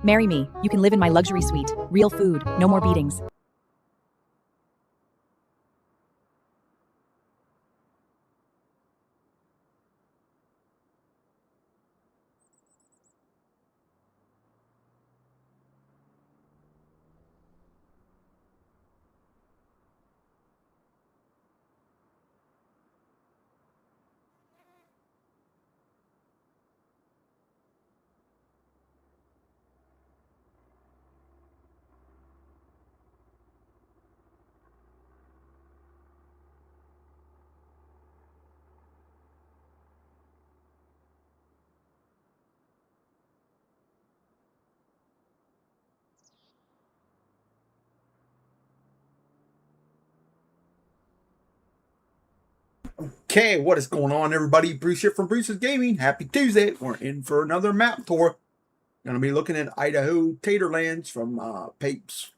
Marry me. You can live in my luxury suite. Real food. No more beatings. Okay, what is going on, everybody? Bruce here from Bruce's Gaming. Happy Tuesday. We're in for another map tour. Going to be looking at Idaho Tater Lands from Pape's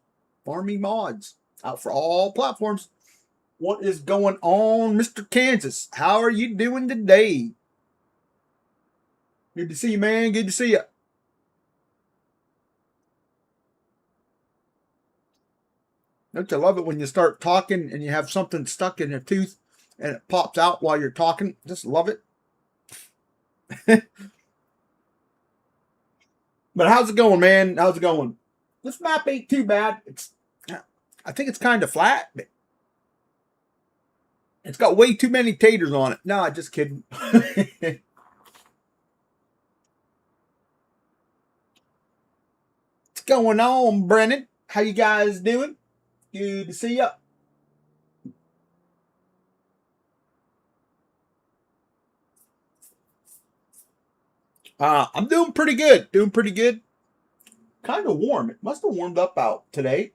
Farming Mods. Out for all platforms. What is going on, Mr. Kansas? How are you doing today? Good to see you, man. Good to see you. Don't you love it when you start talking and you have something stuck in your tooth and it pops out while you're talking? Just love it. But how's it going, man? How's it going? This map ain't too bad. I think it's kind of flat. But it's got way too many taters on it. No, just kidding. What's going on, Brennan? How you guys doing? Good to see you. I'm doing pretty good. Doing pretty good. Kind of warm. It must have warmed up out today.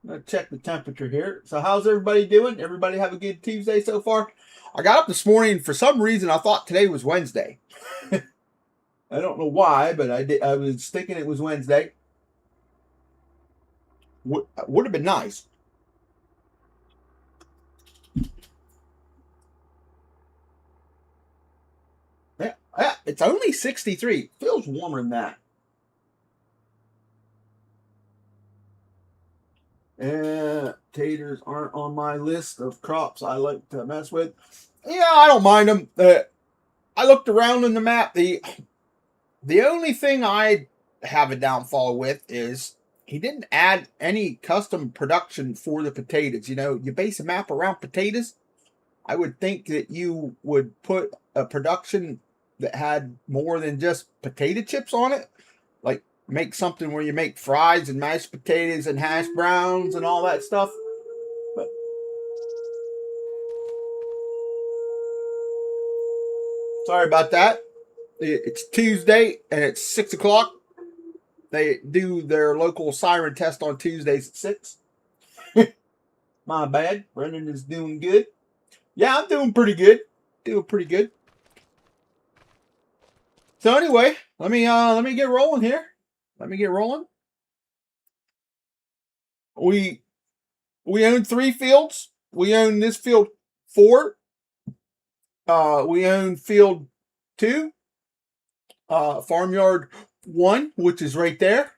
Let's check the temperature here. So how's everybody doing? Everybody have a good Tuesday so far? I got up this morning. For some reason, I thought today was Wednesday. I don't know why, but I was thinking it was Wednesday. Would have been nice. Yeah, it's only 63. Feels warmer than that. Taters aren't on my list of crops I like to mess with. Yeah, I don't mind them. I looked around in the map. The only thing I have a downfall with is he didn't add any custom production for the potatoes. You know, you base a map around potatoes. I would think that you would put a production that had more than just potato chips on it. Like make something where you make fries and mashed potatoes and hash browns and all that stuff. But sorry about that. It's Tuesday and it's 6 o'clock. They do their local siren test on Tuesdays at 6. My bad. Brendan is doing good. Yeah, I'm doing pretty good. Doing pretty good. So anyway, let me get rolling here. Let me get rolling. We own 3 fields. We own this field 4. We own field 2. Farmyard 1, which is right there.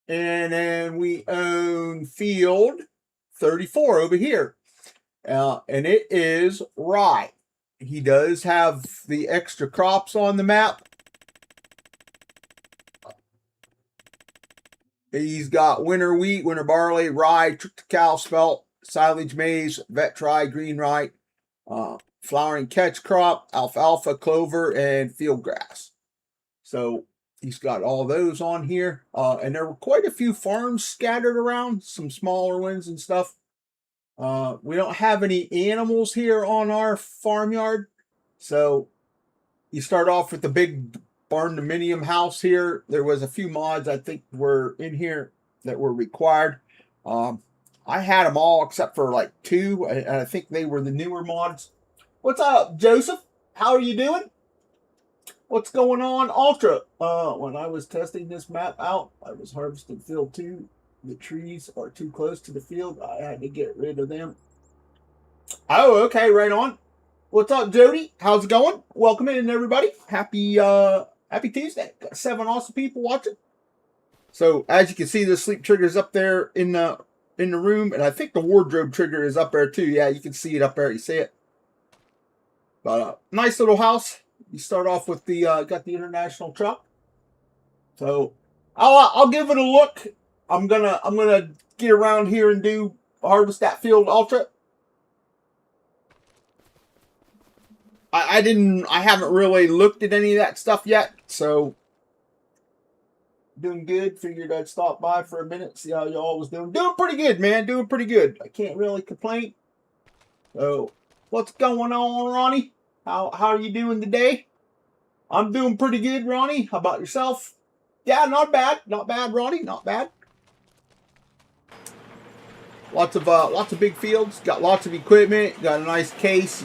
And then we own field 34 over here. And it is rye. He does have the extra crops on the map. He's got winter wheat, winter barley, rye, triticale, spelt, silage maize, vet rye, green rye, flowering catch crop, alfalfa, clover, and field grass. So he's got all those on here. And there were quite a few farms scattered around, some smaller ones and stuff. We don't have any animals here on our farmyard. So you start off with the big barn dominium house here. There was a few mods I think were in here that were required. I had them all except for like 2. And I think they were the newer mods. What's up, Joseph? How are you doing? What's going on, Ultra? When I was testing this map out, I was harvesting field 2. The trees are too close to the field. I had to get rid of them. Oh, okay, right on. What's up, Jody? How's it going? Welcome in, everybody. Happy Tuesday. Got 7 awesome people watching. So as you can see, the sleep trigger is up there in the room, and I think the wardrobe trigger is up there too. Yeah, you can see it up there. You see it. But nice little house. You start off with the got the international truck. So I'll give it a look. I'm gonna get around here and do harvest that field ultra. I haven't really looked at any of that stuff yet, so doing good. Figured I'd stop by for a minute, see how y'all was doing. Doing pretty good, man. Doing pretty good. I can't really complain. So what's going on, Ronnie? How are you doing today? I'm doing pretty good, Ronnie. How about yourself? Yeah, not bad. Not bad, Ronnie. Not bad. Lots of big fields. Got lots of equipment. Got a nice case.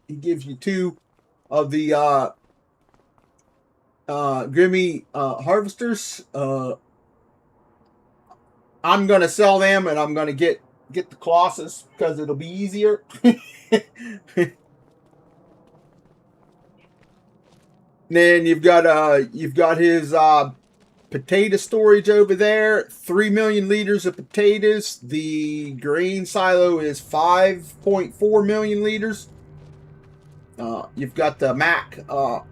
He gives you 2 of the Grimmy harvesters. I'm gonna sell them, and I'm gonna get the Colossus because it'll be easier. Then you've got his potato storage over there. 3 million liters of potatoes. The grain silo is 5.4 million liters. You've got the Mac. I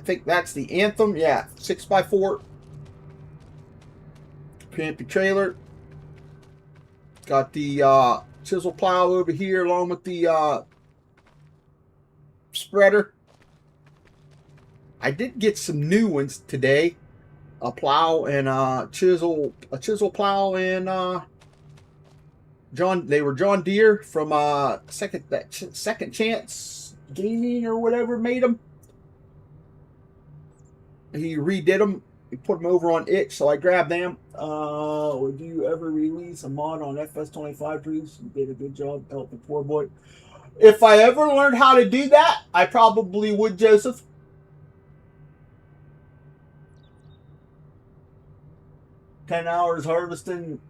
think that's the Anthem. Yeah, 6x4. Campy trailer. Got the chisel plow over here along with the spreader. I did get some new ones today. A plow and a chisel plow and they were John Deere from Second Chance Gaming or whatever made them. He redid them. He put them over on itch, so I grabbed them. Would you ever release a mod on FS25 trees? You did a good job helping poor boy. If I ever learned how to do that, I probably would, Joseph. 10 hours harvesting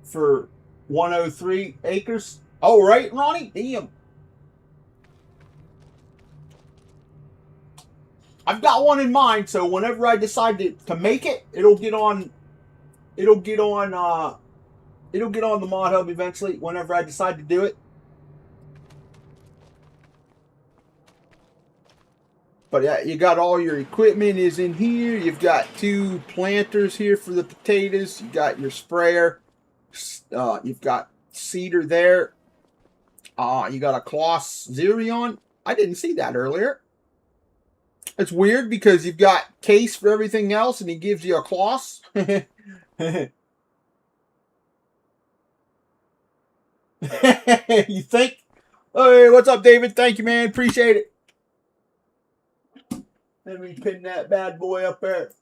for 103 acres. Oh, right, Ronnie? Damn. I've got one in mind, so whenever I decide to make it, it'll get on the mod hub eventually whenever I decide to do it. But yeah, you got all your equipment is in here. You've got 2 planters here for the potatoes. You got your sprayer. You've got seeder there. You got a Kloss Xerion. I didn't see that earlier. It's weird because you've got case for everything else and he gives you a Kloss. You think? Hey, what's up, David? Thank you, man. Appreciate it. Let me pin that bad boy up there.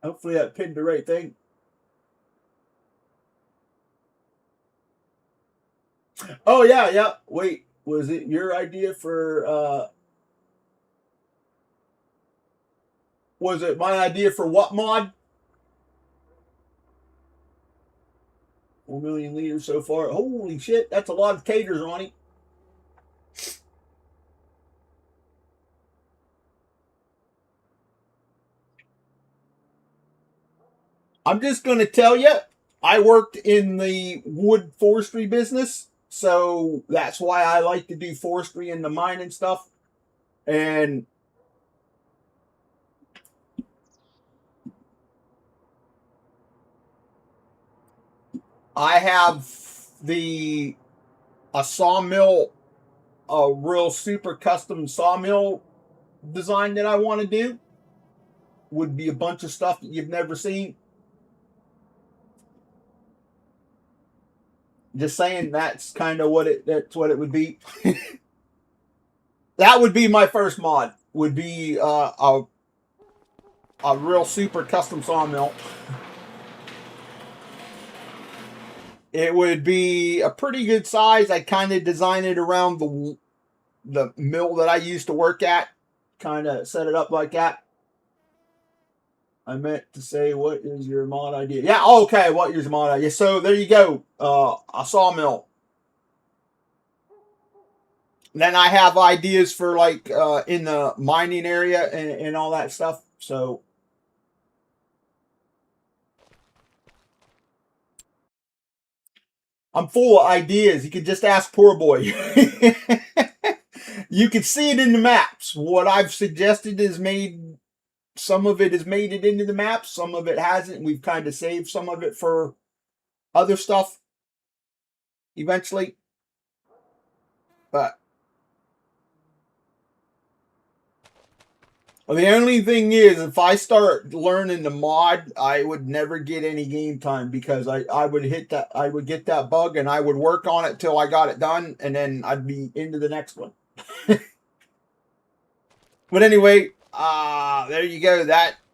Hopefully that pinned the right thing. Oh, yeah. Wait, was it your idea for, was it my idea for what mod? 4 million liters so far. Holy shit, that's a lot of taters, Ronnie. I'm just going to tell you, I worked in the wood forestry business, so that's why I like to do forestry in the mine and stuff. And I have a sawmill, a real super custom sawmill design that I want to do. Would be a bunch of stuff that you've never seen. Just saying, that's kind of what it would be. That would be my first mod. Would be a real super custom sawmill. It would be a pretty good size. I kind of design it around the mill that I used to work at. Kind of set it up like that. I meant to say, what is your mod idea? Yeah, okay, what is your mod idea? So there you go. A sawmill. Then I have ideas for like in the mining area and all that stuff. So I'm full of ideas. You could just ask poor boy. You can see it in the maps. What I've suggested is made, some of it has made it into the maps, some of it hasn't. We've kind of saved some of it for other stuff eventually. But the only thing is, if I start learning the mod, I would never get any game time because I would hit that, I would get that bug and I would work on it till I got it done and then I'd be into the next one. But anyway, there you go.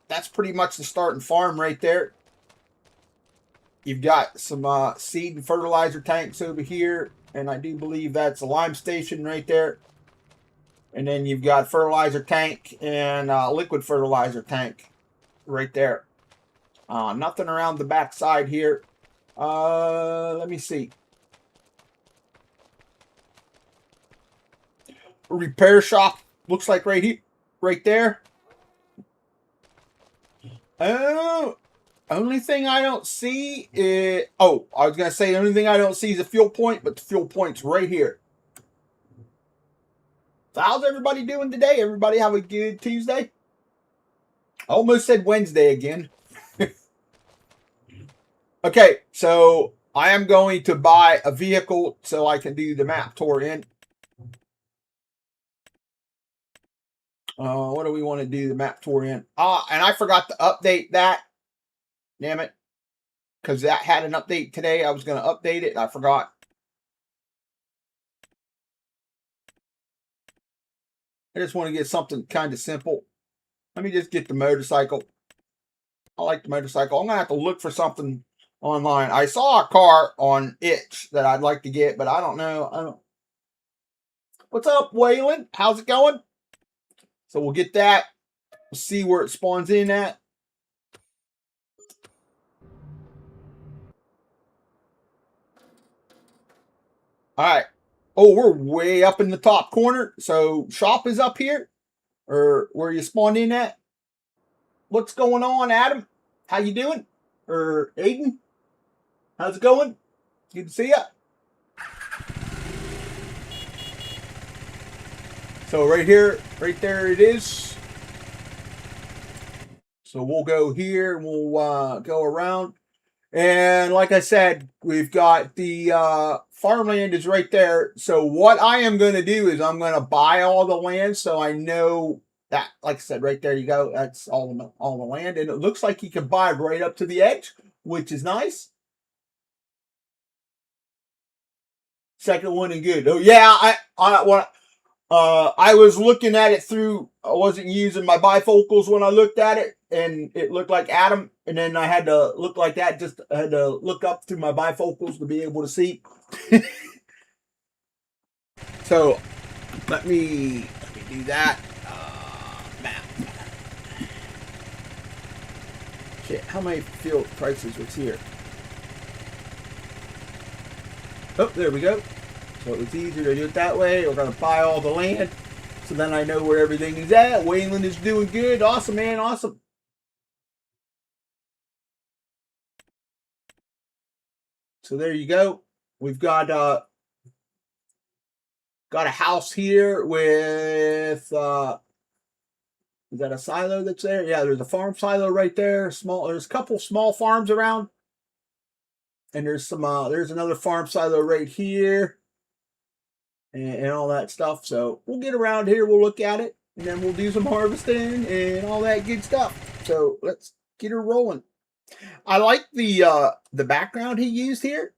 That's pretty much the starting farm right there. You've got some seed and fertilizer tanks over here, and I do believe that's a lime station right there. And then you've got fertilizer tank and liquid fertilizer tank right there. Nothing around the back side here. Let me see. A repair shop looks like right here, right there. Oh, only thing I don't see is, oh, I was going to say the only thing I don't see is a fuel point, but the fuel point's right here. So how's everybody doing today? Everybody have a good Tuesday? I almost said Wednesday again. Okay, so I am going to buy a vehicle so I can do the map tour in. What do we want to do the map tour in? And I forgot to update that. Damn it. Because that had an update today. I was going to update it. I forgot. I just want to get something kind of simple. Let me just get the motorcycle. I like the motorcycle. I'm going to have to look for something online. I saw a car on Itch that I'd like to get, but I don't know. What's up, Waylon? How's it going? So we'll get that. We'll see where it spawns in at. All right. Oh, we're way up in the top corner. So shop is up here, or where you spawned in at. What's going on, Adam? How you doing? Or Aiden? How's it going? Good to see ya. So right here, right there it is. So we'll go here and we'll go around. And like I said, we've got the farmland is right there. So what I am going to do is I'm going to buy all the land so I know that, like I said, right there you go. That's all the land. And it looks like you can buy right up to the edge, which is nice. Second one and good. Oh yeah, I was looking at it through, I wasn't using my bifocals when I looked at it, and it looked like Adam, and then I had to look like that, just I had to look up through my bifocals to be able to see. So let me do that. Map. Shit, how many field prices was here? Oh, there we go. So it's easier to do it that way. We're going to buy all the land. So then I know where everything is at. Waylon is doing good. Awesome, man. Awesome. So there you go. We've got a house here with is that a silo that's there? Yeah, there's a farm silo right there. There's a couple small farms around. And there's some there's another farm silo right here. And all that stuff. So we'll get around here, we'll look at it, and then we'll do some harvesting and all that good stuff. So let's get her rolling. I like the background he used here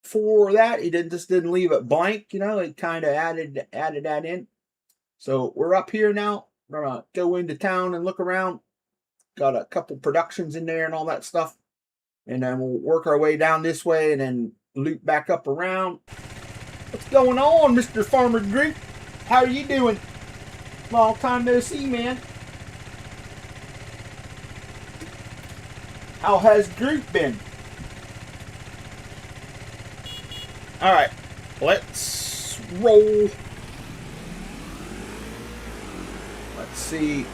for that. He just didn't leave it blank, you know. It kind of added that in. So we're up here now. We're gonna go into town and look around. Got a couple productions in there and all that stuff, and then we'll work our way down this way and then loop back up around. What's going on, Mr. Farmer Group? How are you doing? Long time no see, man. How has Groot been? Alright, let's roll. Let's see.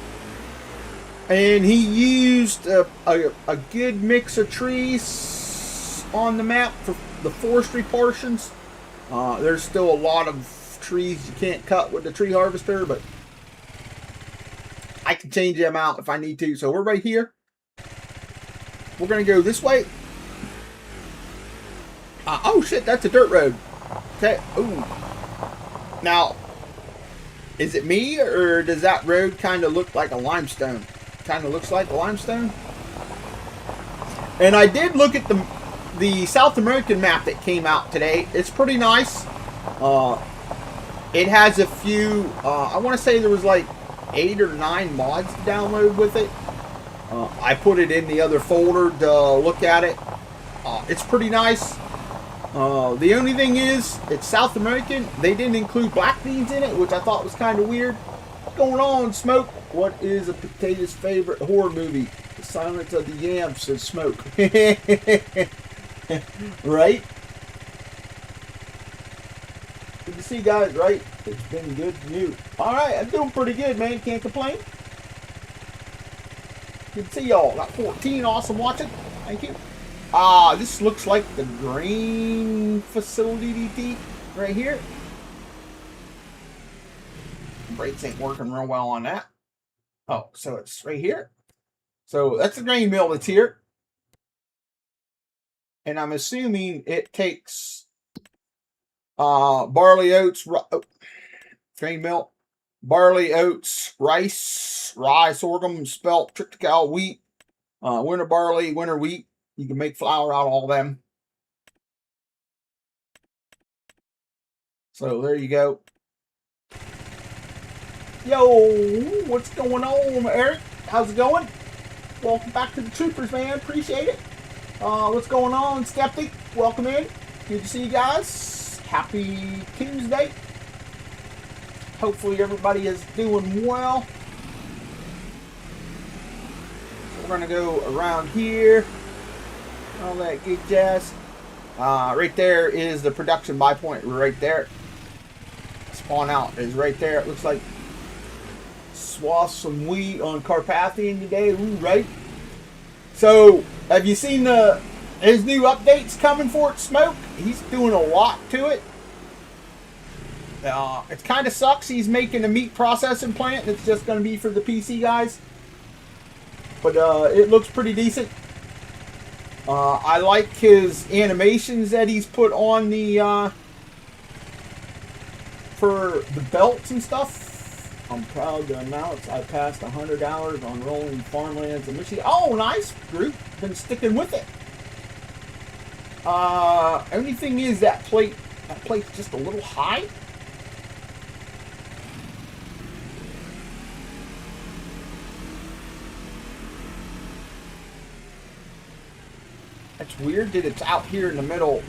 And he used a good mix of trees on the map for the forestry portions. There's still a lot of trees you can't cut with the tree harvester, but I can change them out if I need to. So we're right here. We're going to go this way. Oh shit, that's a dirt road. Okay. Ooh. Now, is it me or does that road kind of look like a limestone? Kind of looks like a limestone. And I did look at the South American map that came out today. It's pretty nice. It has a few, I want to say there was like 8 or 9 mods to download with it. I put it in the other folder to look at it. It's pretty nice. The only thing is, it's South American. They didn't include black beans in it, which I thought was kind of weird. What's going on, Smoke? What is a potato's favorite horror movie? The Silence of the Yams, says Smoke. Right? Good to see you guys, right? It's been good to you. Alright, I'm doing pretty good, man. Can't complain. Good to see y'all. Got 14 awesome watching. Thank you. This looks like the grain facility right here. Brakes ain't working real well on that. Oh, so it's right here. So that's the grain mill that's here. And I'm assuming it takes barley, oats, grain mill, barley, oats, rice, rye, sorghum, spelt, triticale, wheat, winter barley, winter wheat. You can make flour out of all them. So there you go. Yo, what's going on, Eric? How's it going? Welcome back to the Troopers, man. Appreciate it. What's going on, Skeptic? Welcome in. Good to see you guys. Happy Tuesday. Hopefully everybody is doing well. So we're going to go around here. All that good jazz. Right there is the production buy point. Right there. Spawn out is right there. It looks like swath some wheat on Carpathian today. Ooh, right. So, have you seen his new updates coming for it, Smoke? He's doing a lot to it. It kind of sucks. He's making a meat processing plant that's just going to be for the PC guys. But it looks pretty decent. I like his animations that he's put on the for the belts and stuff. I'm proud to announce I passed 100 hours on rolling farmlands in Michigan. Oh, nice group. Been sticking with it. Only thing is that plate's just a little high. That's weird that it's out here in the middle,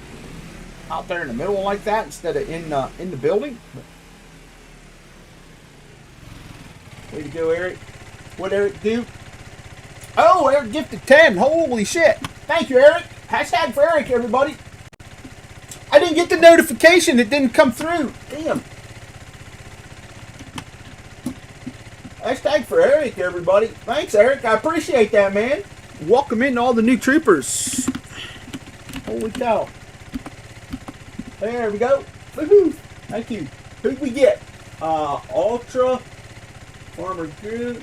out there in the middle like that instead of in the building. Way to go, Eric. What Eric do? Oh, Eric gifted 10. Holy shit. Thank you, Eric. Hashtag for Eric, everybody. I didn't get the notification. It didn't come through. Damn. Hashtag for Eric, everybody. Thanks, Eric. I appreciate that, man. Welcome in all the new troopers. Holy cow. There we go. Woohoo. Thank you. Who'd we get? Ultra, Farmer Groot,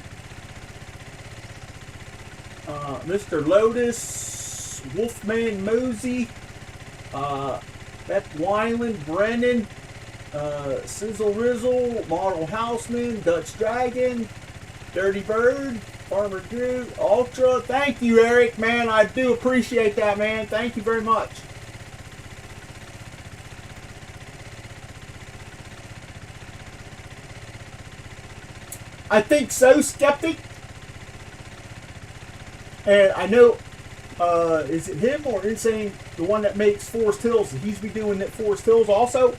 Mr. Lotus, Wolfman Mosey, Beth Wyland, Brennan, Sizzle Rizzle, Model Houseman, Dutch Dragon, Dirty Bird, Farmer Groot, Ultra. Thank you, Eric, man. I do appreciate that, man. Thank you very much. I think so, Skeptic. And I know, is it him or Insane, the one that makes Forest Hills? He's be doing that Forest Hills also.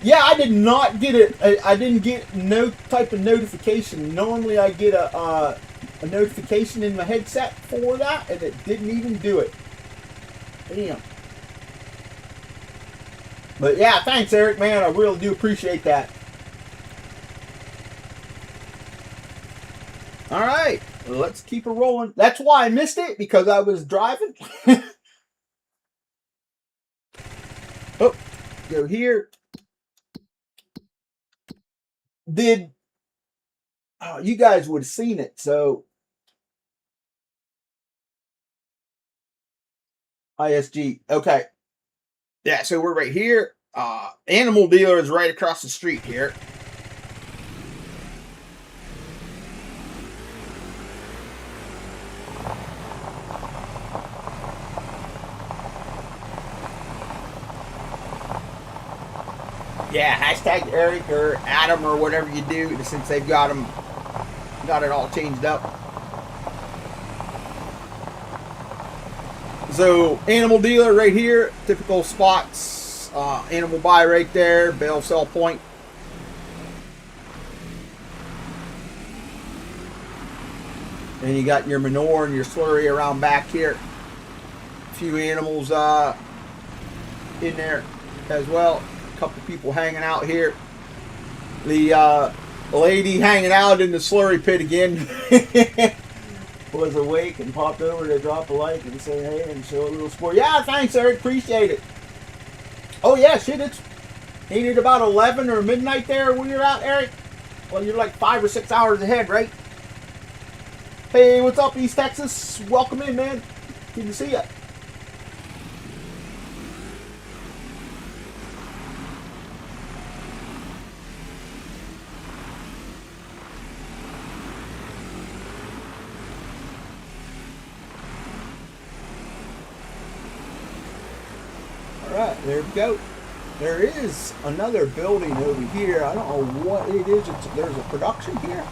Yeah, I did not get it. I didn't get no type of notification. Normally, I get a notification in my headset for that, and it didn't even do it. Damn. But yeah, thanks, Eric, man. I really do appreciate that. All right, let's keep it rolling. That's why I missed it, because I was driving. Oh, go here. Oh, you guys would have seen it. So ISG. Okay. Yeah, so we're right here. Animal dealer is right across the street here. Yeah, hashtag Eric or Adam or whatever you do, since they've got it all changed up. So animal dealer right here, typical spots, animal buy right there, bale sell point. And you got your manure and your slurry around back here. A few animals in there as well. A couple people hanging out here. The lady hanging out in the slurry pit again was awake and popped over to drop a like and say hey and show a little support. Yeah, thanks, Eric. Appreciate it. Oh yeah, shit. Ain't it about 11 or midnight there when you're out, Eric? Well, you're like 5 or 6 hours ahead, right? Hey, what's up, East Texas? Welcome in, man. Good to see ya. Alright, there we go. There is another building over here. I don't know what it is. There's a production here.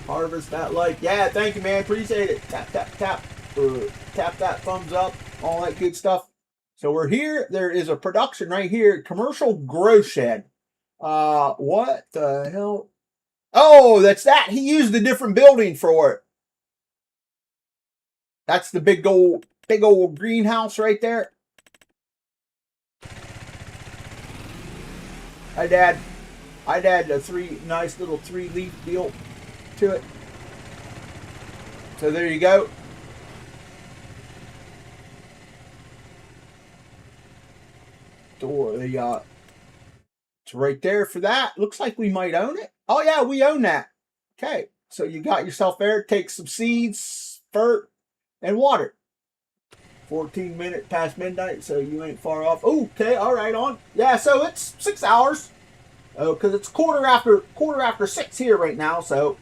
Harvest that like. Yeah, thank you, man. Appreciate it. Tap, tap, tap. Tap that thumbs up. All that good stuff. So we're here. There is a production right here. Commercial grow shed. What the hell? Oh, that's that. He used a different building for it. That's the big old greenhouse right there. I'd add a nice little 3-leaf deal to it. So there you go. It's right there for that. Looks like we might own it. Oh yeah, we own that. Okay, so you got yourself there. Take some seeds, dirt, and water. 14 minutes past midnight, so you ain't far off. Oh, okay, all right, on. Yeah, so it's 6 hours. Oh, because it's quarter after 6 here right now. So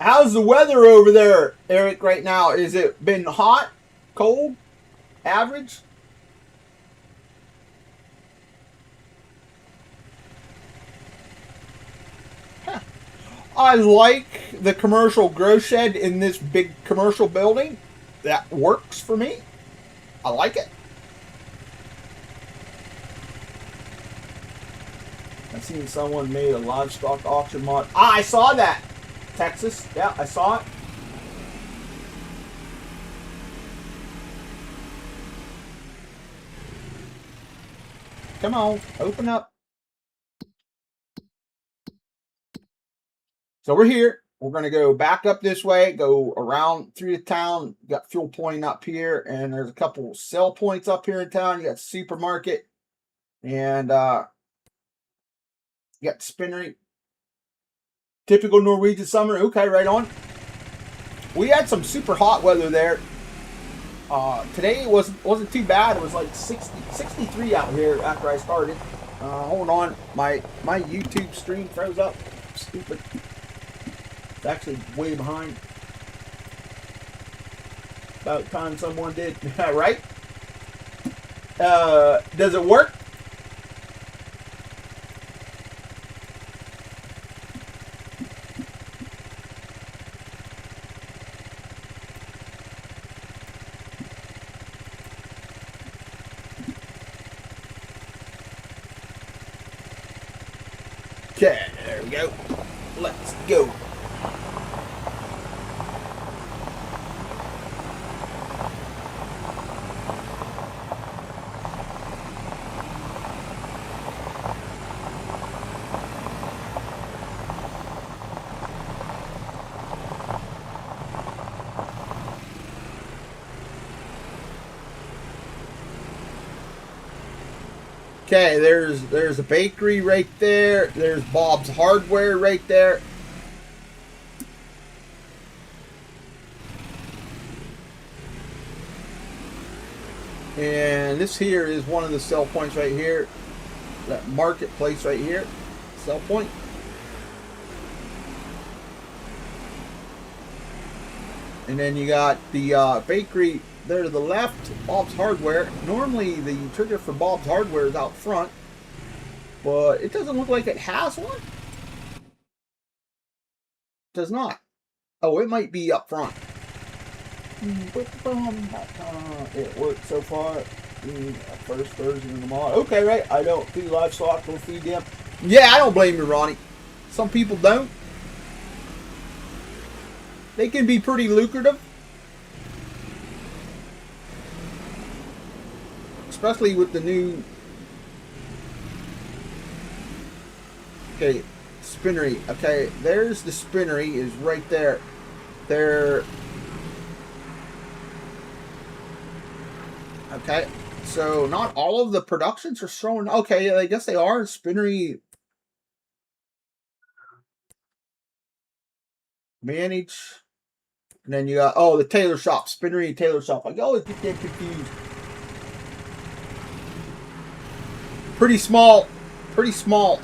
how's the weather over there, Eric? Right now, is it been hot, cold, average? I like the commercial grow shed in this big commercial building. That works for me. I like it. I've seen someone made a livestock auction mod. Ah, I saw that. Texas. Yeah, I saw it. Come on, open up. So we're here. We're going to go back up this way, go around through the town. You got fuel point up here, and there's a couple sell points up here in town. You got supermarket, and you got the spinnery. Typical Norwegian summer. Okay, right on. We had some super hot weather there. Today wasn't too bad. It was like 63 out here after I started. Hold on, my YouTube stream froze up. Stupid. It's actually way behind. About time someone did. Right? Does it work? Okay, there we go. Let's go. Okay, there's a bakery right there. There's Bob's Hardware right there. And this here is one of the sell points right here. That marketplace right here. Sell point. And then you got the bakery there to the left, Bob's Hardware. Normally the trigger for Bob's Hardware is out front, but it doesn't look like it has one. It does not. Oh, it might be up front. It worked so far. First version of the mod. Okay, right. I don't feed livestock or feed them. Yeah, I don't blame you, Ronnie. Some people don't. They can be pretty lucrative. Especially with the new... Okay, spinnery. Okay, there's the spinnery is right there. There... Okay, so not all of the productions are showing. Okay, I guess they are. Spinnery manage, and then you got the tailor shop, Spinnery tailor shop. I always get them confused. Pretty small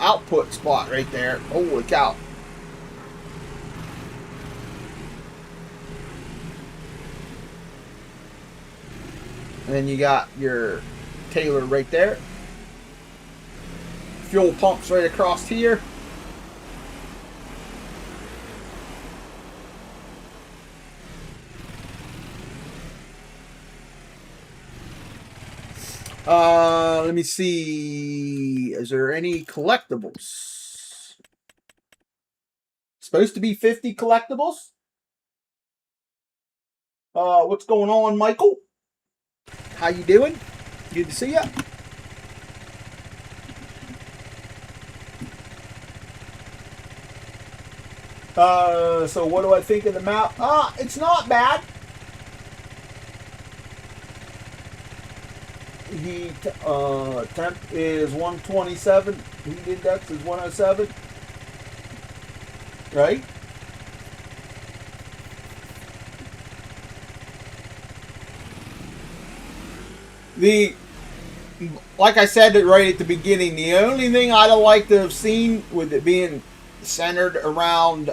output spot right there. Holy cow! And then you got your Taylor right there. Fuel pumps right across here. Let me see. Is there any collectibles? Supposed to be 50 collectibles. What's going on, Michael? How you doing? Good to see you. So what do I think of the map? It's not bad. Heat temp is 127. Heat index is 107. Right? Like I said it right at the beginning, the only thing I'd have liked to have seen with it being centered around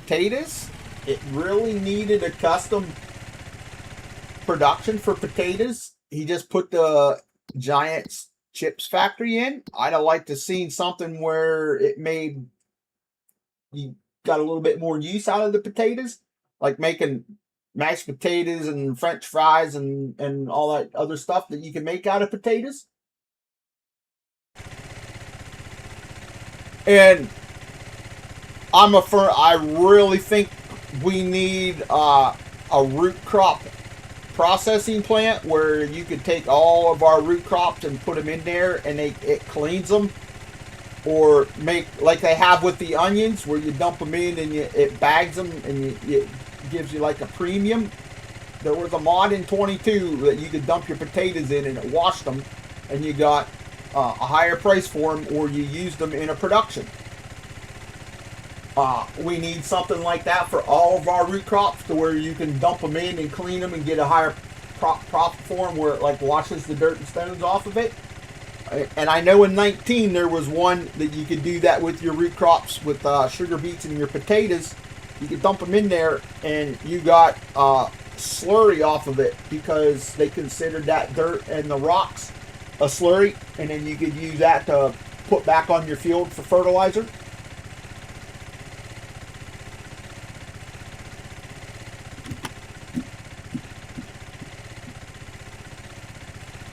potatoes, it really needed a custom production for potatoes. He just put the giant chips factory in. I'd have liked to have seen something where it made you got a little bit more use out of the potatoes, like making mashed potatoes and French fries and all that other stuff that you can make out of potatoes. And I really think we need a root crop processing plant where you could take all of our root crops and put them in there and it cleans them. Or make like they have with the onions where you dump them in and it bags them and it gives you like a premium. There was a mod in 22 that you could dump your potatoes in and it washed them and you got a higher price for them, or you used them in a production. We need something like that for all of our root crops, to where you can dump them in and clean them and get a higher profit for them, where it like washes the dirt and stones off of it. And I know in 19 there was one that you could do that with your root crops, with sugar beets and your potatoes. You could dump them in there and you got slurry off of it, because they considered that dirt and the rocks a slurry, and then you could use that to put back on your field for fertilizer.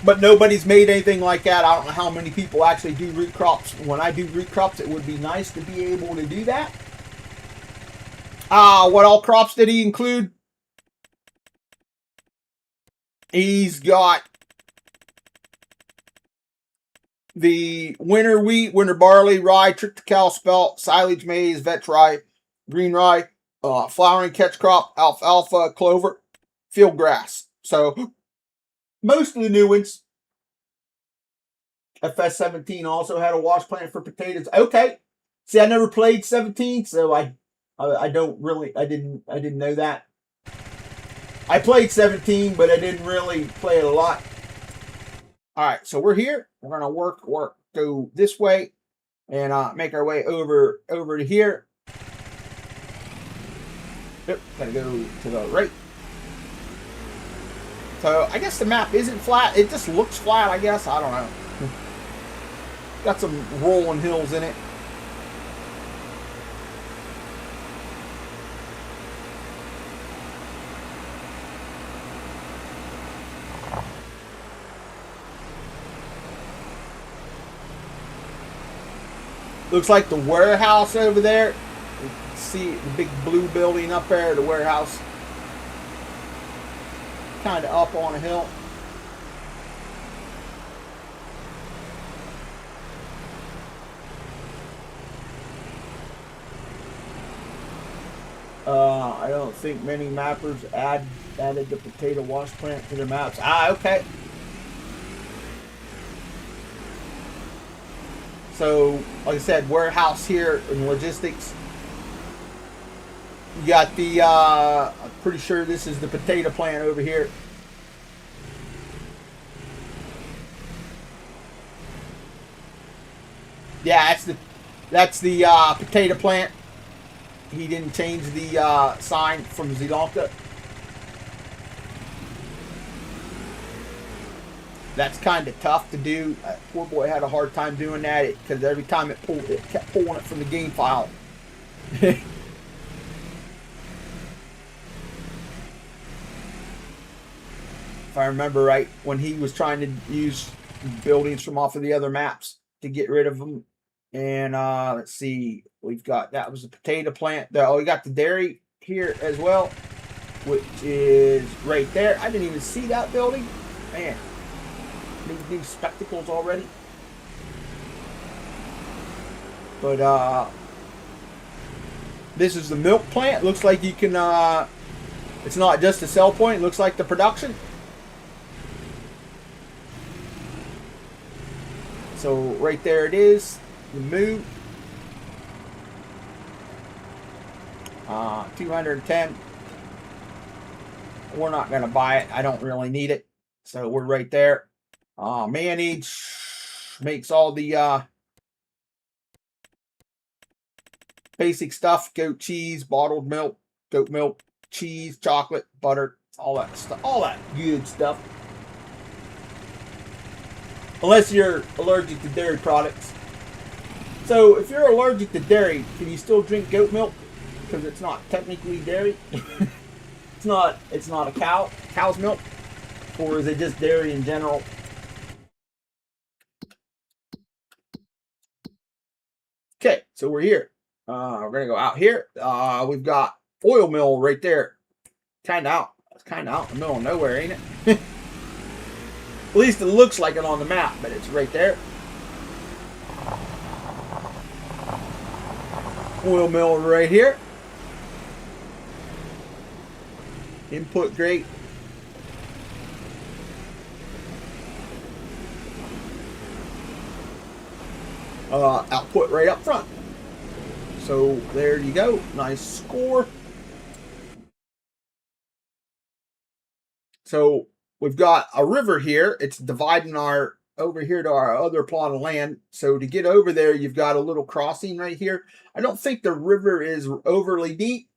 But nobody's made anything like that. I don't know how many people actually do root crops. When I do root crops, it would be nice to be able to do that. What all crops did he include? He's got the winter wheat, winter barley, rye, triticale, spelt, silage maize, vetch rye, green rye, flowering catch crop, alfalfa, clover, field grass. So most of the new ones. FS17 also had a wash plant for potatoes. Okay. See, I never played 17, so I don't really, I didn't know that. I played 17, but I didn't really play it a lot. All right, so we're here. We're gonna go this way, and make our way over to here. Yep, gotta go to the right. So I guess the map isn't flat. It just looks flat, I guess. I don't know. Got some rolling hills in it. Looks like the warehouse over there. You can see the big blue building up there, the warehouse. Kind of up on a hill. I don't think many mappers added the potato wash plant to their maps. Okay. So, like I said, warehouse here and logistics. You got the, I'm pretty sure this is the potato plant over here. Yeah, that's the potato plant. He didn't change the sign from Sri Lanka. That's kind of tough to do. Poor boy had a hard time doing that because every time it kept pulling it from the game file. If I remember right, when he was trying to use buildings from off of the other maps to get rid of them. And let's see, we've got, that was the potato plant. Oh, we got the dairy here as well, which is right there. I didn't even see that building. Man, new spectacles already. But this is the milk plant. Looks like you can, it's not just a sell point. It looks like the production. So right there it is. The moo. 210. We're not going to buy it. I don't really need it. So we're right there. Mayonnaise makes all the basic stuff. Goat cheese, bottled milk, goat milk, cheese, chocolate, butter, all that stuff. All that good stuff. Unless you're allergic to dairy products. So if you're allergic to dairy, can you still drink goat milk? Because it's not technically dairy. it's not a cow's milk. Or is it just dairy in general? Okay, so we're here. We're gonna go out here. We've got oil mill right there. Kind of out. It's kind of out in the middle of nowhere, ain't it? At least it looks like it on the map, but it's right there. Oil mill right here. Input grate. Output right up front. So there you go. Nice score. So we've got a river here. It's dividing our over here to our other plot of land. So to get over there, you've got a little crossing right here. I don't think the river is overly deep.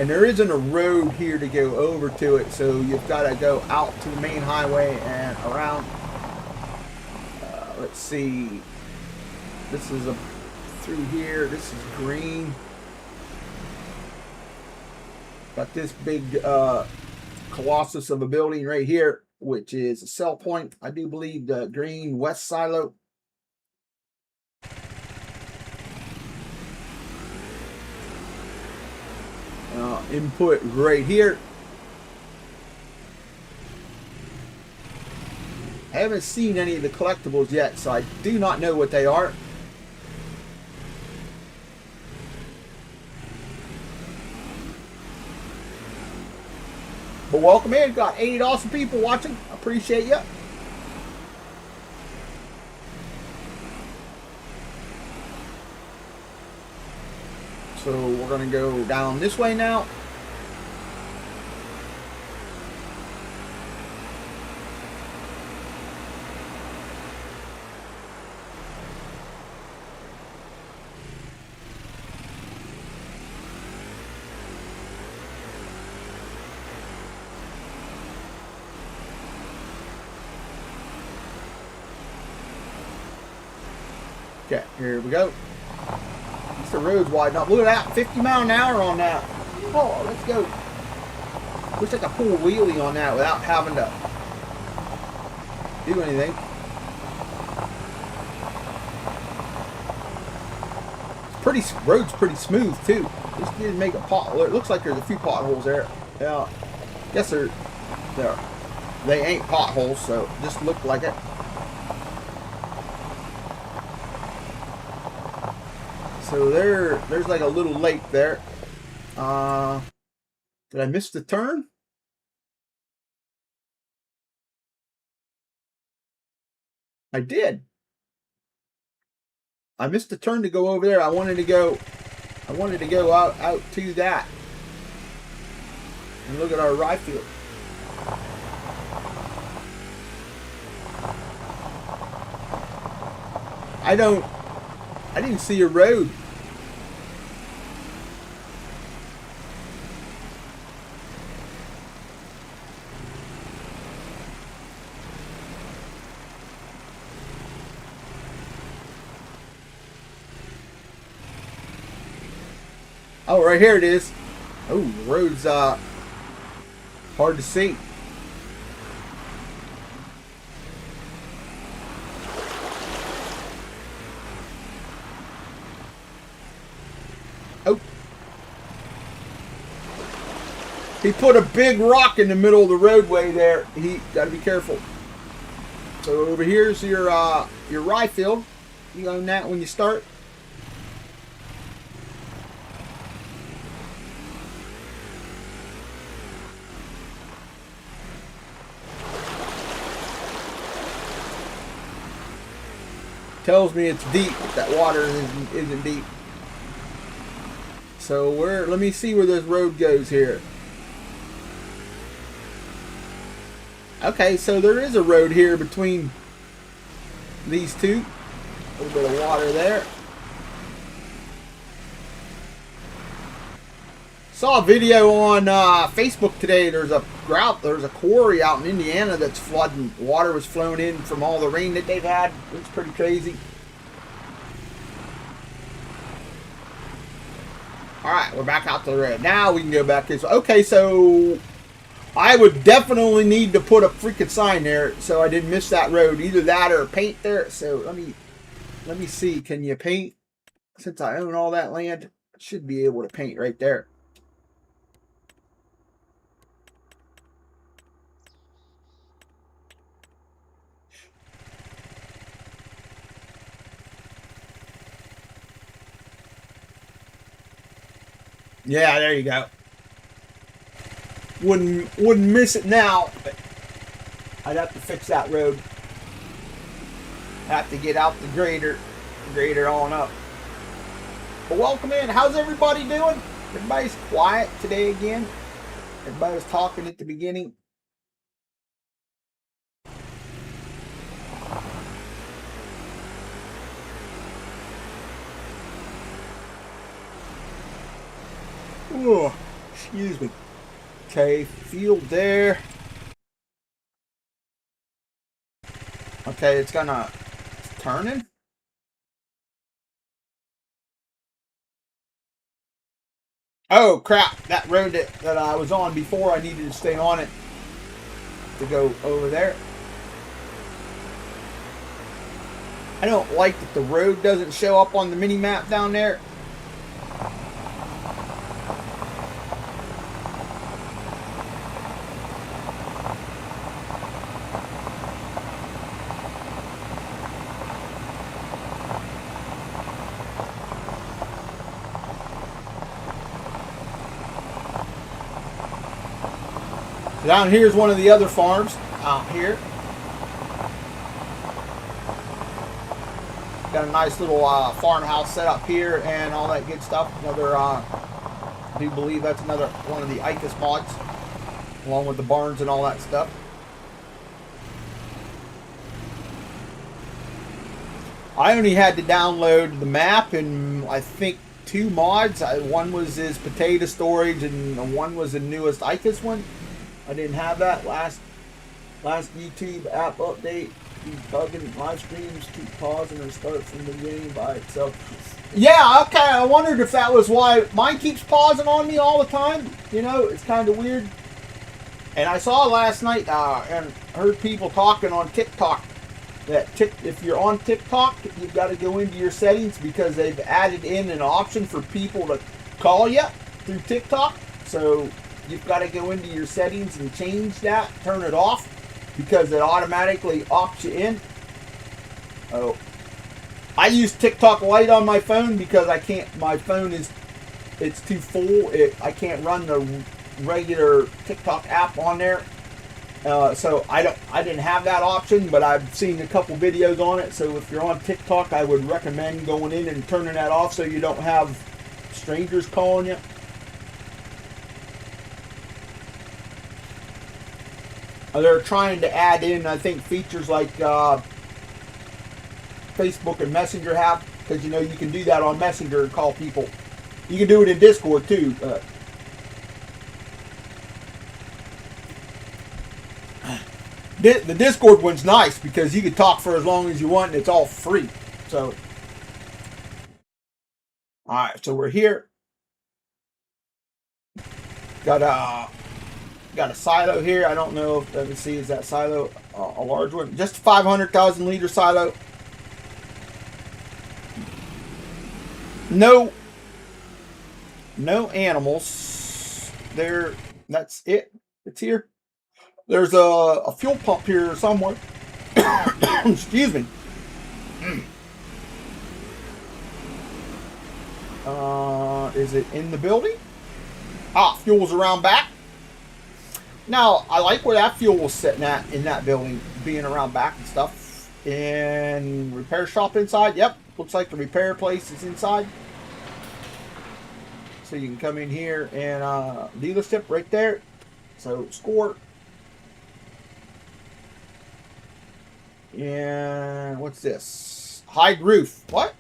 And there isn't a road here to go over to it. So you've got to go out to the main highway and around. Let's see. This is through here. This is green. Got this big colossus of a building right here, which is a sell point. I do believe the green west silo. Input right here. I haven't seen any of the collectibles yet, so I do not know what they are. But welcome in. Got 8 awesome people watching. I appreciate you. So we're going to go down this way now. Okay, here we go. The road's wide enough. Look at that, 50 mile an hour on that. Oh, let's go. Wish I could pull a wheelie on that without having to do anything. Road's pretty smooth too. Just didn't make a pothole. It looks like there's a few potholes there. Yeah, guess they ain't potholes, so just look like it. So there's like a little lake there. Did I miss the turn? I did. I missed the turn to go over there. I wanted to go out to that. And look at our rye field. I didn't see a road. Oh, right here it is. Oh, the road's hard to see. Oh. He put a big rock in the middle of the roadway there. He gotta be careful. So over here's your rye field. You own that when you start. Tells me it's deep, but that water isn't deep. So let me see where this road goes here. Okay, so there is a road here between these two. A little bit of water there. Saw a video on Facebook today. There's a quarry out in Indiana that's flooding. Water was flowing in from all the rain that they've had. It's pretty crazy. Alright, we're back out to the road. Now we can go back this way. Okay, so I would definitely need to put a freaking sign there so I didn't miss that road. Either that or paint there. So let me see. Can you paint? Since I own all that land, I should be able to paint right there. Yeah, there you go. Wouldn't miss it now, but I'd have to fix that road. Have to get out the grader on up. But welcome in. How's everybody doing? Everybody's quiet today again. Everybody was talking at the beginning. Oh, excuse me. Okay, field there. Okay, it's turning. Oh crap, that road that I was on before, I needed to stay on it to go over there. I don't like that the road doesn't show up on the mini map down there. Down here is one of the other farms out here. Got a nice little farmhouse set up here and all that good stuff. Another, I do believe that's another one of the ICUS mods, along with the barns and all that stuff. I only had to download the map and I think 2 mods. One was his potato storage and one was the newest ICUS one. I didn't have that last YouTube app update. Keep bugging live streams, keep pausing and start from the beginning by itself. Yeah, okay. I wondered if that was why mine keeps pausing on me all the time. You know, it's kind of weird. And I saw last night and heard people talking on TikTok that if you're on TikTok, you've got to go into your settings because they've added in an option for people to call you through TikTok. So you've got to go into your settings and change that, turn it off, because it automatically opts you in. Oh, I use TikTok Lite on my phone because I can't. My phone it's too full. I can't run the regular TikTok app on there. So I didn't have that option, but I've seen a couple videos on it. So if you're on TikTok, I would recommend going in and turning that off so you don't have strangers calling you. They're trying to add in, I think, features like Facebook and Messenger have, because you know you can do that on Messenger and call people. You can do it in Discord too. The Discord one's nice because you can talk for as long as you want and it's all free. So, all right, so we're here. Got a silo here. I don't know if, let me see, is that silo a large one? Just a 500,000 liter silo. No animals there. That's it. It's here. There's a fuel pump here somewhere. Excuse me. Is it in the building? Fuel's around back. Now, I like where that fuel was sitting at in that building, being around back and stuff. And repair shop inside. Yep, looks like the repair place is inside. So you can come in here and dealership right there. So score. And what's this? Hide roof. What?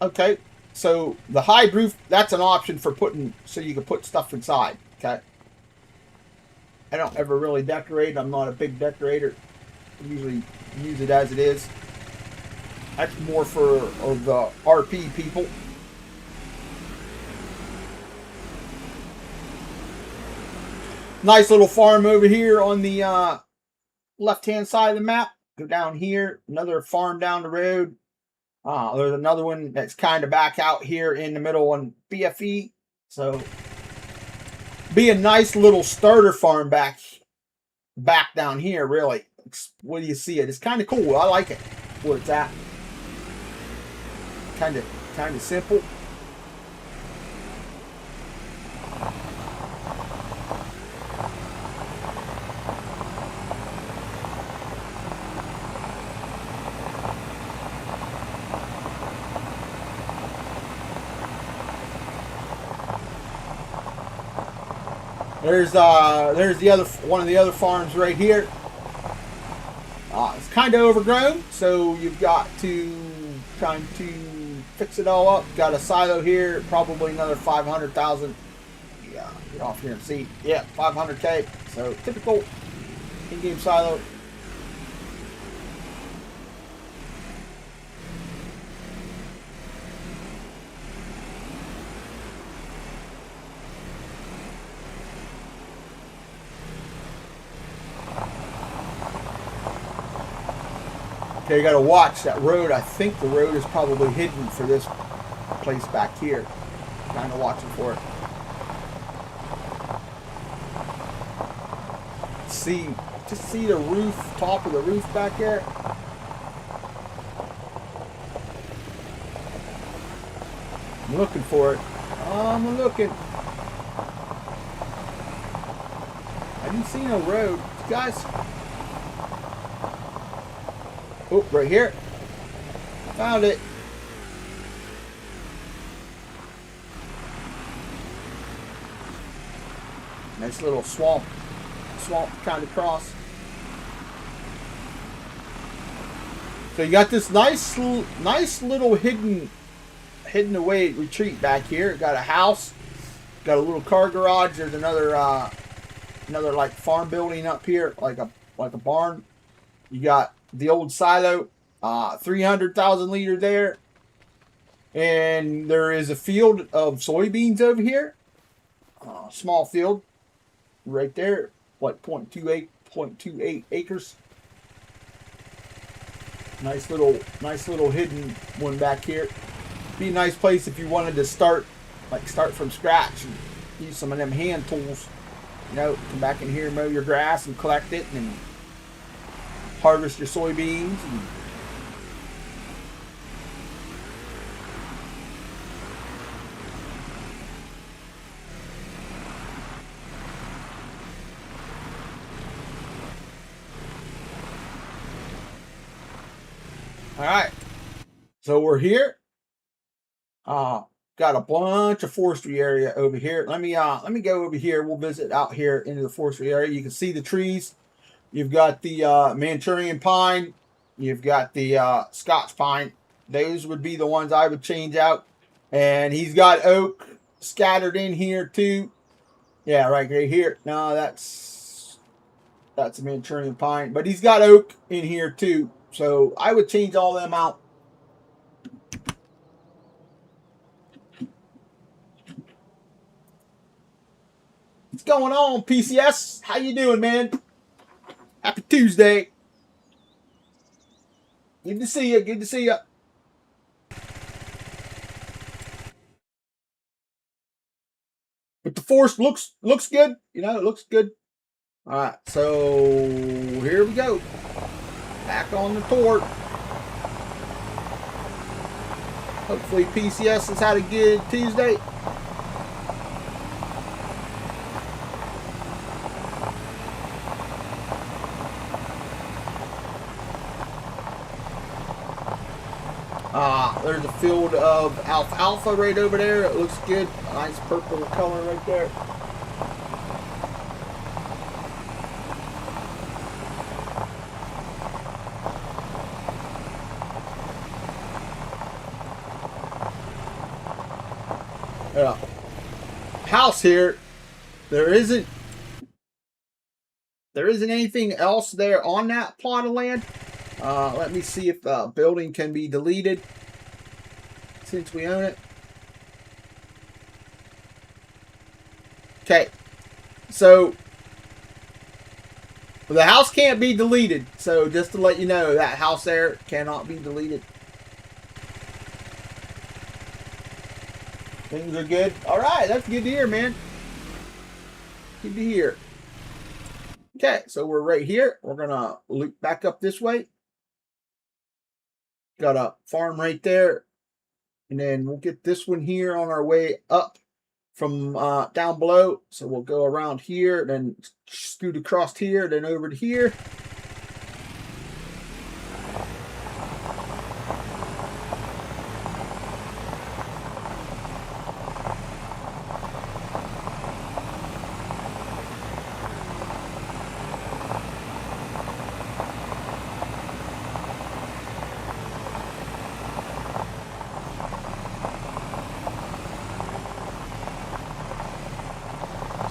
Okay, so the hide roof, that's an option for putting, so you can put stuff inside. Okay. I don't ever really decorate. I'm not a big decorator. I usually use it as it is. That's more for the RP people. Nice little farm over here on the left-hand side of the map. Go down here, another farm down the road. There's another one that's kind of back out here in the middle on BFE. So, be a nice little starter farm back down here, really. What do you see it? It's kind of cool. I like it where it's at. Kind of simple. There's the other one of the other farms right here. It's kind of overgrown, so you've got to trying to fix it all up. Got a silo here, probably another 500,000. Yeah, get off here and see. Yeah, 500K. So typical in-game silo. Okay, you got to watch that road. I think the road is probably hidden for this place back here. Kind of watching for it. See, just see the roof, top of the roof back there. I'm looking for it. I'm looking. I didn't see no road, guys. Oh, right here. Found it. Nice little swamp kind of cross. So you got this nice little hidden away retreat back here. Got a house, got a little car garage. There's another like farm building up here, like a barn. You got the old silo, 300,000 liter there, and there is a field of soybeans over here. Small field, right there, like 0.28 acres. Nice little hidden one back here. Be a nice place if you wanted to start from scratch and use some of them hand tools. You know, come back in here, mow your grass and collect it and harvest your soybeans. All right, so we're here. Got a bunch of forestry area over here. Let me go over here. We'll visit out here into the forestry area. You can see the trees. You've got the Manchurian pine. You've got the Scotch pine. Those would be the ones I would change out. And he's got oak scattered in here too. Yeah, right here. No, that's a Manchurian pine. But he's got oak in here too. So I would change all them out. What's going on, PCS? How you doing, man? Happy Tuesday. Good to see you. Good to see you. But the forest looks good. You know, it looks good. All right, so here we go. Back on the tour. Hopefully PCS has had a good Tuesday. There's a field of alfalfa right over there. It looks good. Nice purple color right there. House here. There isn't anything else there on that plot of land. Let me see if the building can be deleted since we own it. Okay, so the house can't be deleted. So just to let you know, that house there cannot be deleted. Things are good. All right, that's good to hear, man. Good to hear. Okay, so we're right here. We're gonna loop back up this way. Got a farm right there. And then we'll get this one here on our way up from down below. So we'll go around here, then scoot across here, then over to here.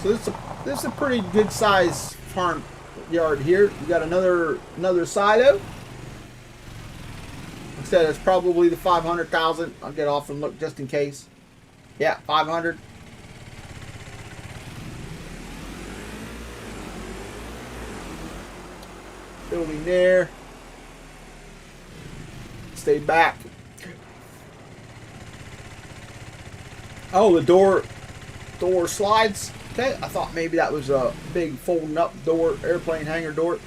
So this is a pretty good size farm yard here. You got another silo. Like I said, it's probably the 500,000. I'll get off and look just in case. Yeah, 500. Building there. stay back. Oh, the door slides. Okay, I thought maybe that was a big folding up door, airplane hangar door.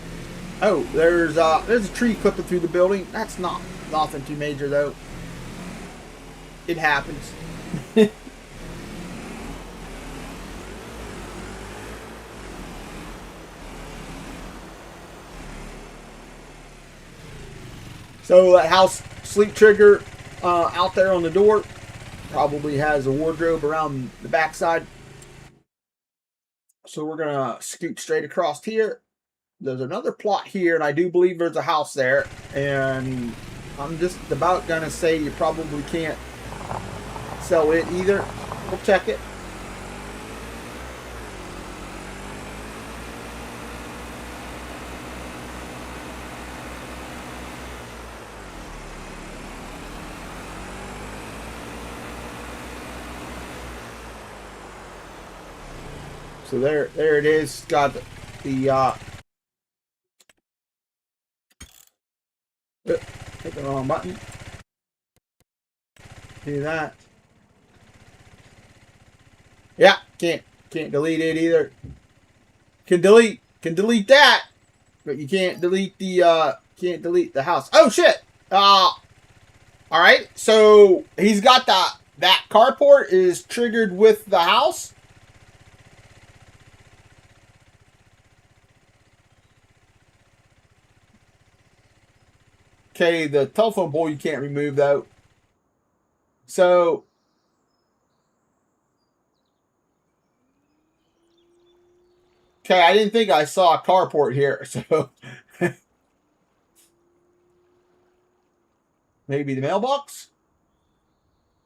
Oh, there's a tree clipping through the building. That's nothing too major though. It happens. So that house sleep trigger out there on the door probably has a wardrobe around the backside. So we're gonna scoot straight across here. There's another plot here, and I do believe there's a house there. And I'm just about gonna say you probably can't sell it either. We'll check it. So there it is. Got the hit the wrong button. Do that. Yeah, can't delete it either. Can delete that, but you can't delete the house. Oh shit. All right. So he's got that carport is triggered with the house. Okay, the telephone pole you can't remove though. So okay, I didn't think I saw a carport here, so maybe the mailbox?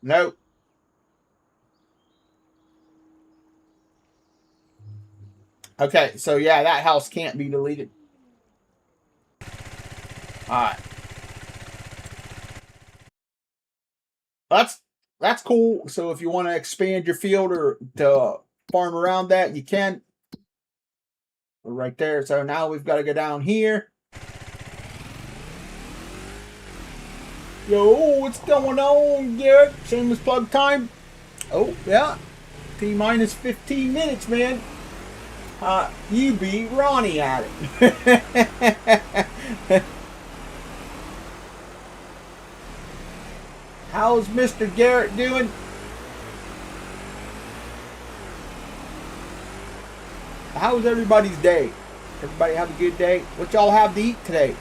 Nope. Okay, so yeah, that house can't be deleted. Alright. That's cool. So if you want to expand your field or to farm around that, you can. Right there. So now we've got to go down here. Yo, what's going on, Garrett? Shameless plug time. Oh, yeah. T-minus 15 minutes, man. You beat Ronnie at it. How's Mr. Garrett doing? How's everybody's day? Everybody have a good day? What y'all have to eat today?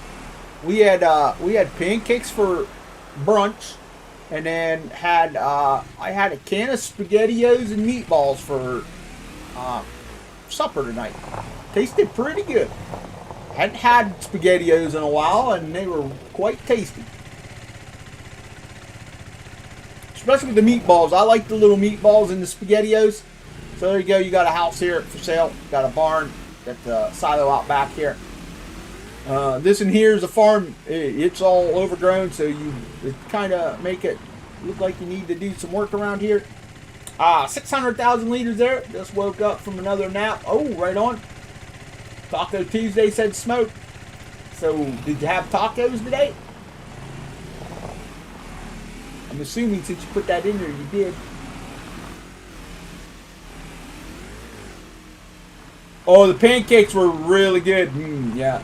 We had pancakes for brunch, and then I had a can of SpaghettiOs and meatballs for supper tonight. Tasted pretty good. Hadn't had SpaghettiOs in a while, and they were quite tasty. Especially with the meatballs. I like the little meatballs in the SpaghettiOs. So there you go. You got a house here for sale. Got a barn. Got the silo out back here. This in here is a farm. It's all overgrown, so you kind of make it look like you need to do some work around here. 600,000 liters there. Just woke up from another nap. Oh, right on. Taco Tuesday said smoke. So did you have tacos today? I'm assuming since you put that in there, you did. Oh, the pancakes were really good. Yeah.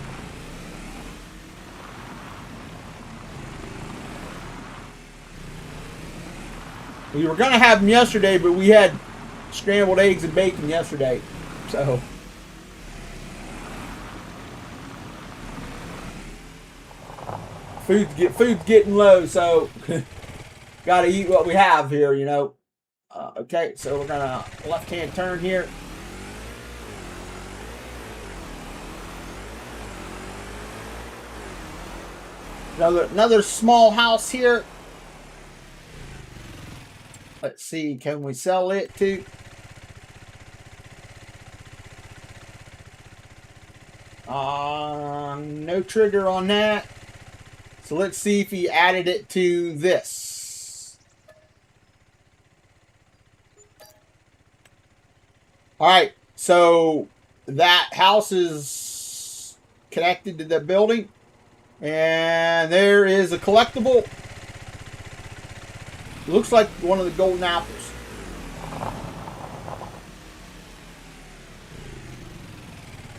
We were going to have them yesterday, but we had scrambled eggs and bacon yesterday. So. Food's getting low, so got to eat what we have here, you know. Okay, so we're gonna left-hand turn here. Another small house here. Let's see, can we sell it too? No trigger on that. So let's see if he added it to this. All right, so that house is connected to the building. And there is a collectible. Looks like one of the golden apples.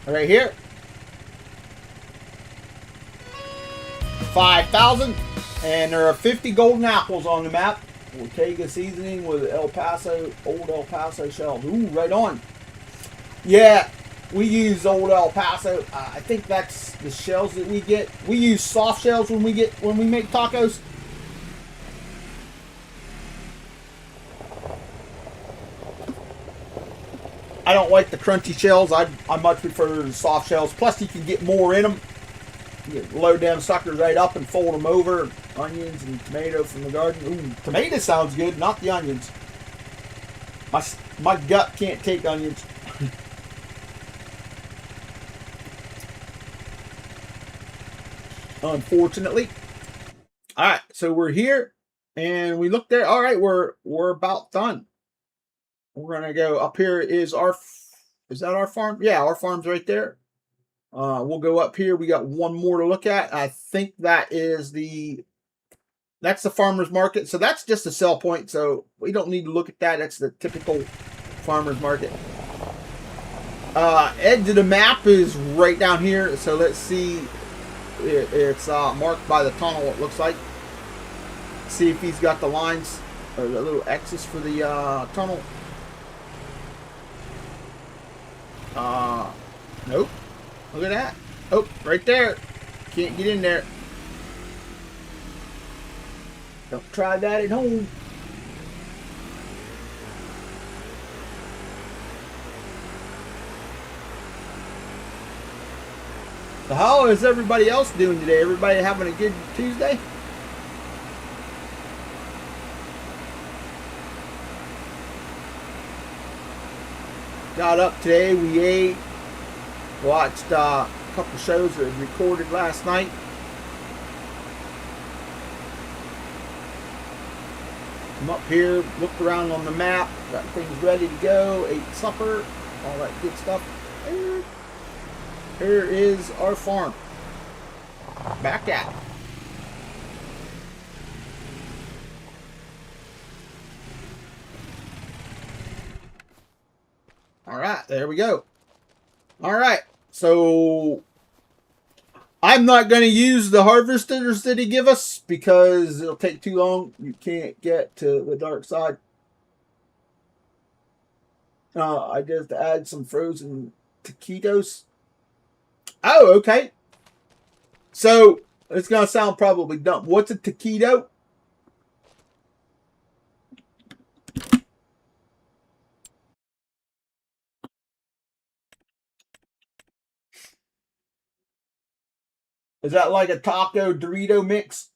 Right here. 5,000. And there are 50 golden apples on the map. Ortega seasoning with old El Paso shells. Ooh, right on. Yeah, we use old El Paso. I think that's the shells that we get. We use soft shells when we make tacos. I don't like the crunchy shells. I much prefer the soft shells. Plus, you can get more in them. You can load them suckers right up and fold them over. Onions and tomato from the garden. Ooh, tomato sounds good, not the onions. My gut can't take onions. Unfortunately. All right, so we're here, and we look there. All right, we're about done. We're gonna go up here. Is that our farm? Yeah, our farm's right there. We'll go up here. We got one more to look at. I think that's the farmer's market. So that's just a sell point. So we don't need to look at that. That's the typical farmer's market. Edge of the map is right down here. So let's see. It's marked by the tunnel. It looks like. See if he's got the lines or the little X's for the tunnel. Nope. Look at that. Oh, right there. Can't get in there. Don't try that at home. So how is everybody else doing today? Everybody having a good Tuesday? Got up today. We ate. Watched a couple shows that I recorded last night. I'm up here, looked around on the map, got things ready to go, ate supper, all that good stuff. Here is our farm. Back at it. All right, there we go. All right, so I'm not going to use the harvesters that he give us because it'll take too long. You can't get to the dark side. I just add some frozen taquitos. Oh, okay. So it's going to sound probably dumb. What's a taquito? Is that like a taco Dorito mix?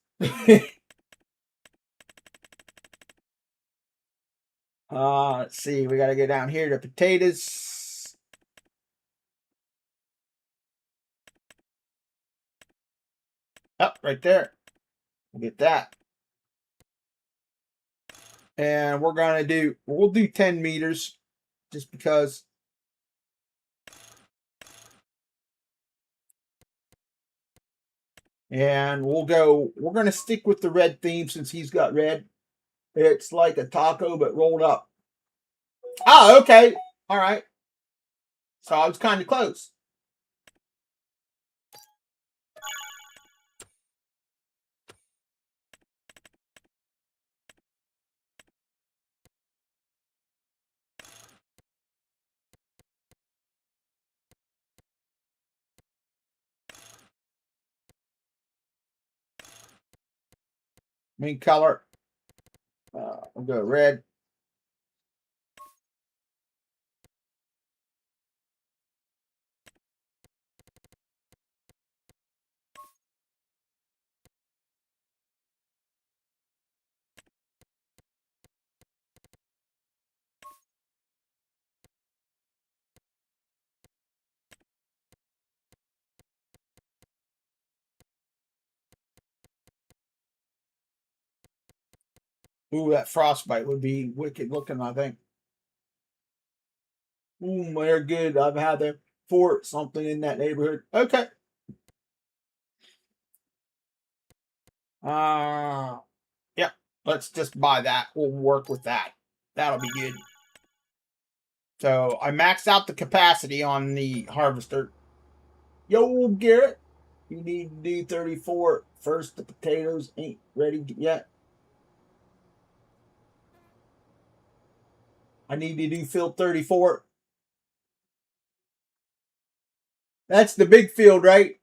Let's see. We got to go down here to potatoes. Oh, right there. We'll get that. And we'll do 10 meters just because. And we're going to stick with the red theme since he's got red. It's like a taco, but rolled up. Oh, okay. All right. So I was kind of close. Main color. We'll go red. Ooh, that frostbite would be wicked looking, I think. Ooh, they're good. I've had them for something in that neighborhood. Okay. Yep. Let's just buy that. We'll work with that. That'll be good. So I maxed out the capacity on the harvester. Yo, Garrett, you need to do 34 first. The potatoes ain't ready yet. I need to do field 34. That's the big field, right?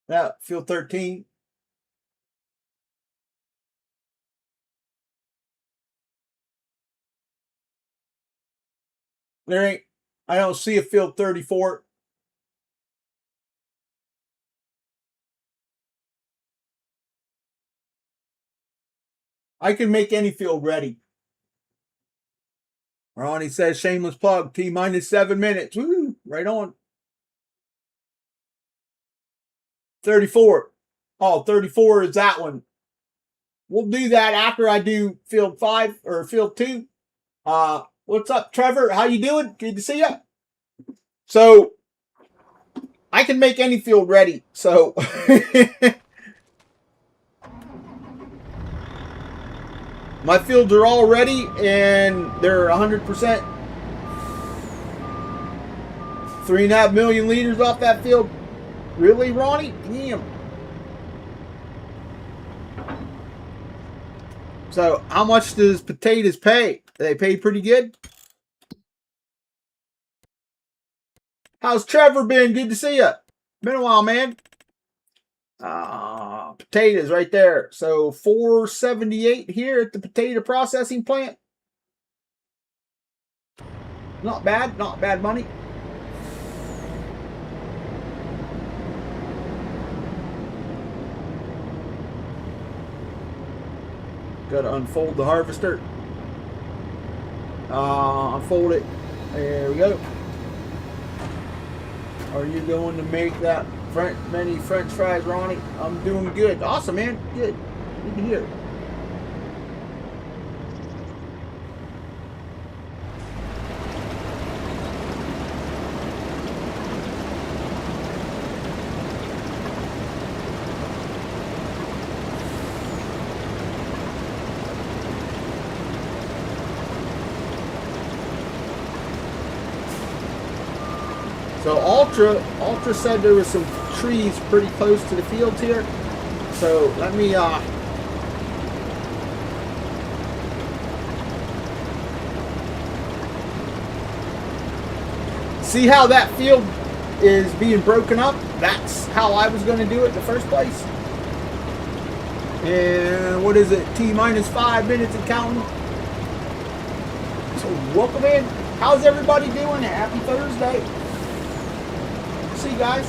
Yeah, field 13. There ain't, I don't see a field 34. I can make any field ready. Ronnie says, shameless plug, T minus 7 minutes. Woo, right on. 34. Oh, 34 is that one. We'll do that after I do field 5 or field 2. What's up, Trevor? How you doing? Good to see you. So, I can make any field ready. So, my fields are all ready and they're 100%. 3.5 million liters off that field. Really, Ronnie? Damn. So, how much does potatoes pay? They pay pretty good? How's Trevor been? Good to see you. Been a while, man. Potatoes right there. So, $4.78 here at the potato processing plant. Not bad. Not bad money. Got to unfold the harvester. Unfold it. There we go. Are you going to make that many French fries, Ronnie? I'm doing good. Awesome, man. Good. Good to hear. So Ultra said there was some trees pretty close to the fields here. So let me see how that field is being broken up. That's how I was going to do it in the first place. And what is it? T minus 5 minutes and counting. So welcome in. How's everybody doing? Happy Thursday. See you guys.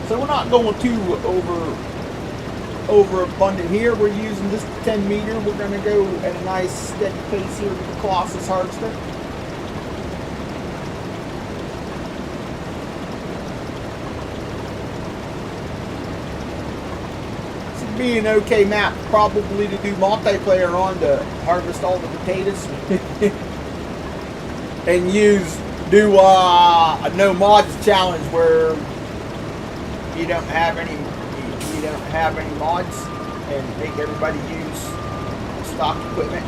So we're not going too overabundant here. We're using just 10 meter. We're going to go at a nice steady pace here with the Colossus harvester. This would be an okay map probably to do multiplayer on to harvest all the potatoes. And do a no mods challenge where you don't have any mods and make everybody use stock equipment.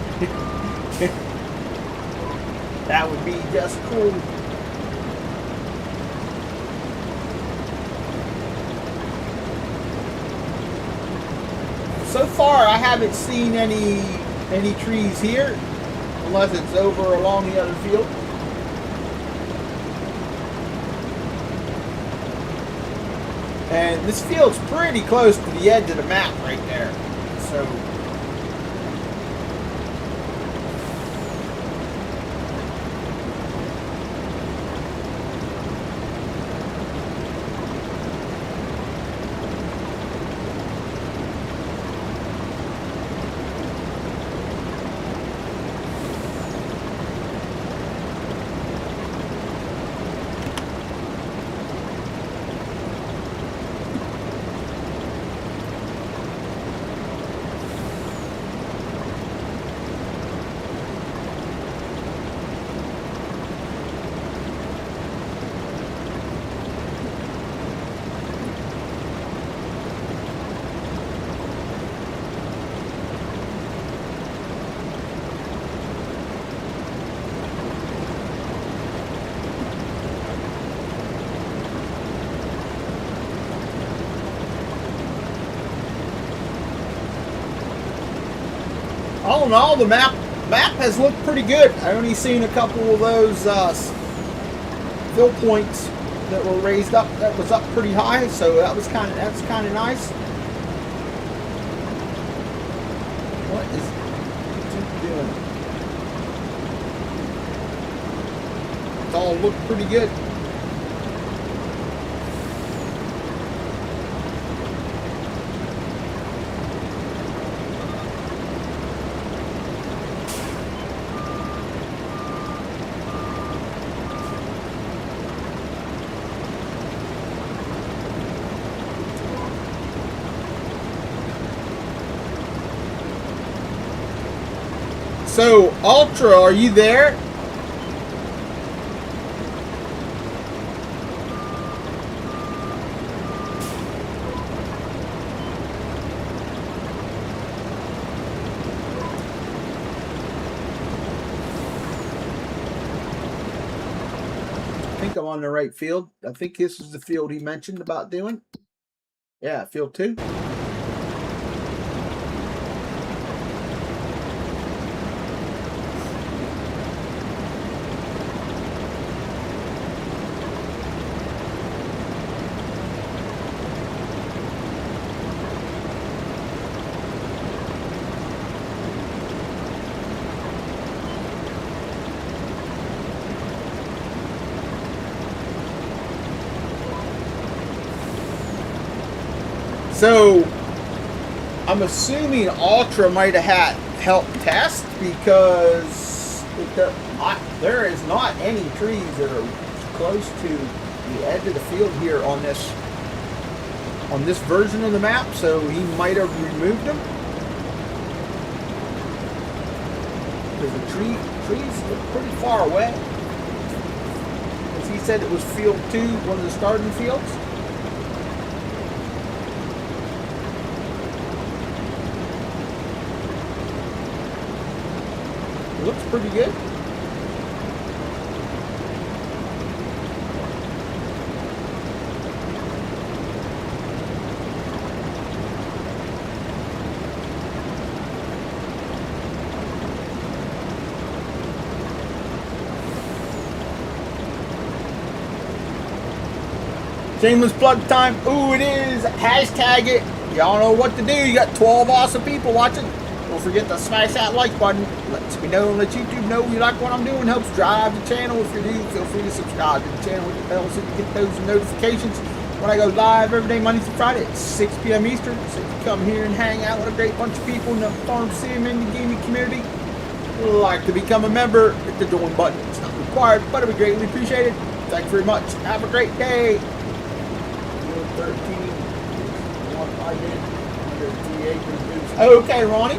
That would be just cool. So far I haven't seen any trees here unless it's over along the other field. And this field's pretty close to the edge of the map right there. So all in all, the map has looked pretty good. I only seen a couple of those fill points that were raised up. That was up pretty high, so that's kind of nice. What is YouTube doing? It's all looked pretty good. So, Ultra, are you there? I think I'm on the right field. I think this is the field he mentioned about doing. Yeah, field 2. So, I'm assuming Ultra might have had help test because there is not any trees that are close to the edge of the field here on this version of the map. So he might have removed them because the trees look pretty far away. As he said, it was field 2, one of the starting fields. It looks pretty good. Shameless plug time. Ooh, it is. Hashtag it. Y'all know what to do. You got 12 awesome people watching. Don't forget to smash that like button. Lets me know and let YouTube know you like what I'm doing. Helps drive the channel. If you do, feel free to subscribe to the channel with the bell so you get those notifications when I go live every day, Monday through Friday at 6 p.m. Eastern. So you can come here and hang out with a great bunch of people in the farm sim and the gaming community. Like to become a member, hit the join button. It's not required, but it would be greatly appreciated. Thanks very much. Have a great day. 13. Okay, Ronnie.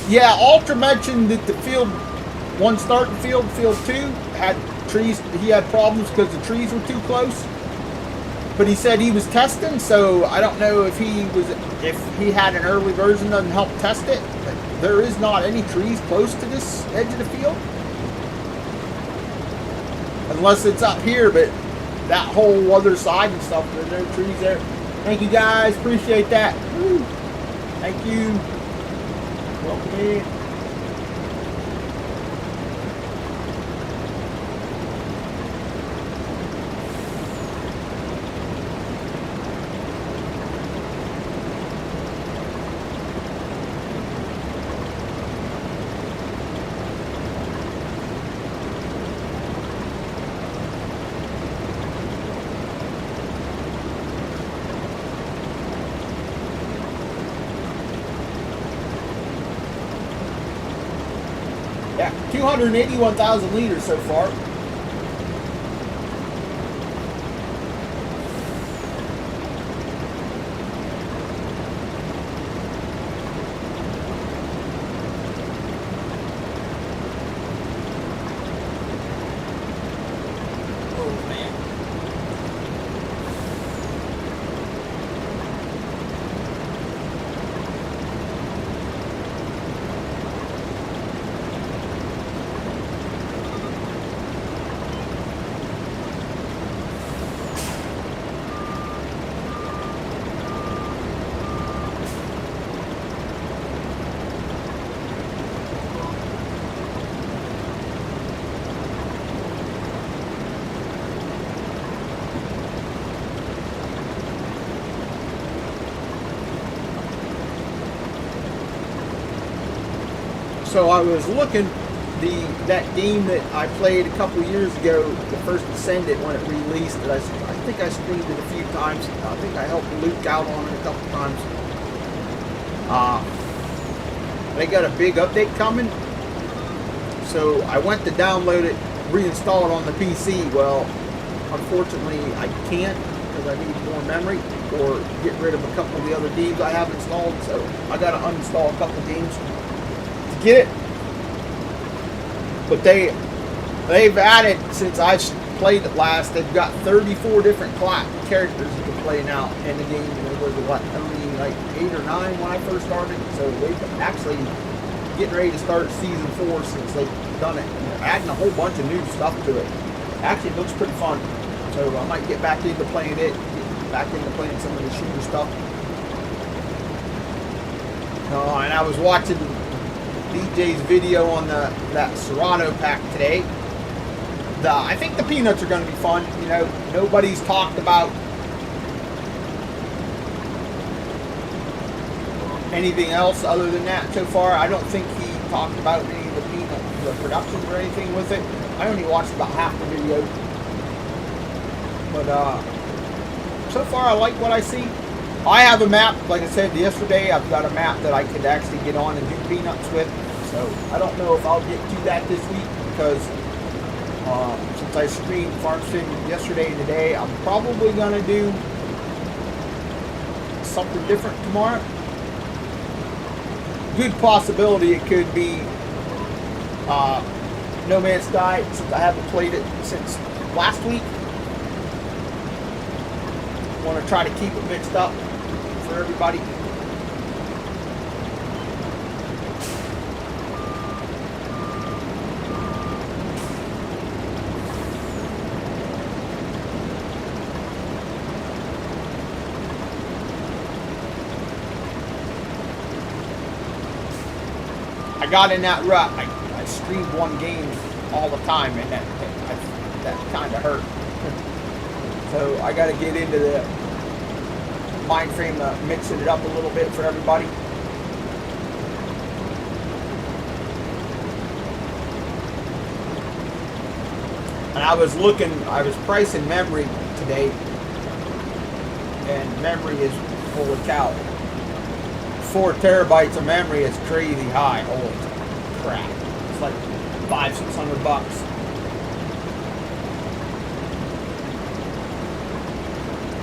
Yeah, Ultra mentioned that the field 1 starting field 2 had trees. He had problems because the trees were too close. But he said he was testing, so I don't know if he had an early version that help test it. But there is not any trees close to this edge of the field. Unless it's up here, but that whole other side and stuff, there's no trees there. Thank you guys, appreciate that. Woo. Thank you. Welcome in. Yeah, 281,000 liters so far. So I was looking, that game that I played a couple years ago, the first Descendant, when it released, that I think I streamed it a few times. I think I helped Luke out on it a couple times. They got a big update coming, so I went to download it, reinstall it on the PC. Well, unfortunately, I can't because I need more memory or get rid of a couple of the other games I have installed. So I got to uninstall a couple games to get it. But they've added, since I've played it last, they've got 34 different characters you can play now in the game. And there was only like 8 or 9 when I first started. So they've actually getting ready to start season 4 since they've done it. And they're adding a whole bunch of new stuff to it. Actually, it looks pretty fun. So I might get back into playing it, get back into playing some of the shooter stuff. And I was watching DJ's video on that Serato pack today. I think the peanuts are going to be fun. You know, nobody's talked about anything else other than that so far. I don't think he talked about any of the productions or anything with it. I only watched about half the video. But so far I like what I see. I have a map, like I said yesterday, I've got a map that I could actually get on and do peanuts with. So I don't know if I'll get to that this week because since I streamed Farm Sim yesterday and today, I'm probably going to do something different tomorrow. Good possibility it could be No Man's Sky, since I haven't played it since last week. Want to try to keep it mixed up for everybody. I got in that rut. I streamed one game all the time, and that kind of hurt. So I got to get into the mind frame of mixing it up a little bit for everybody. And I was pricing memory today, and memory is, holy cow, 4 terabytes of memory is crazy high. Holy crap. It's like $500-600.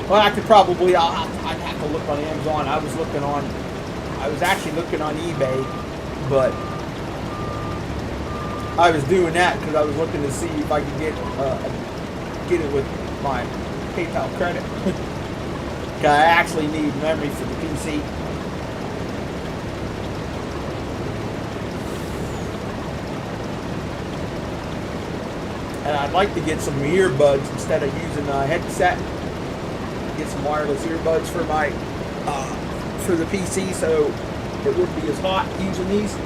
Well, I could probably, I'd have to look on Amazon. I was actually looking on eBay, but I was doing that because I was looking to see if I could get it with my PayPal credit. Because I actually need memory for the PC. And I'd like to get some earbuds instead of using a headset. Get some wireless earbuds for my for the PC, so it wouldn't be as hot using these.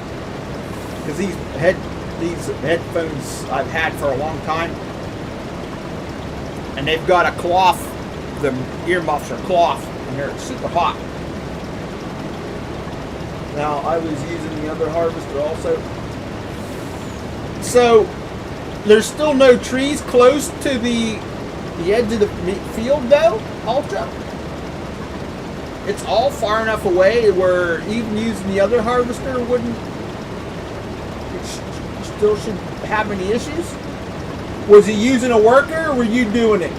Because these headphones I've had for a long time, and they've got a cloth. The earmuffs are cloth, and they're super hot. Now I was using the other harvester also. So there's still no trees close to the edge of the field though, Ultra. It's all far enough away where even using the other harvester still should have any issues. Was he using a worker or were you doing it?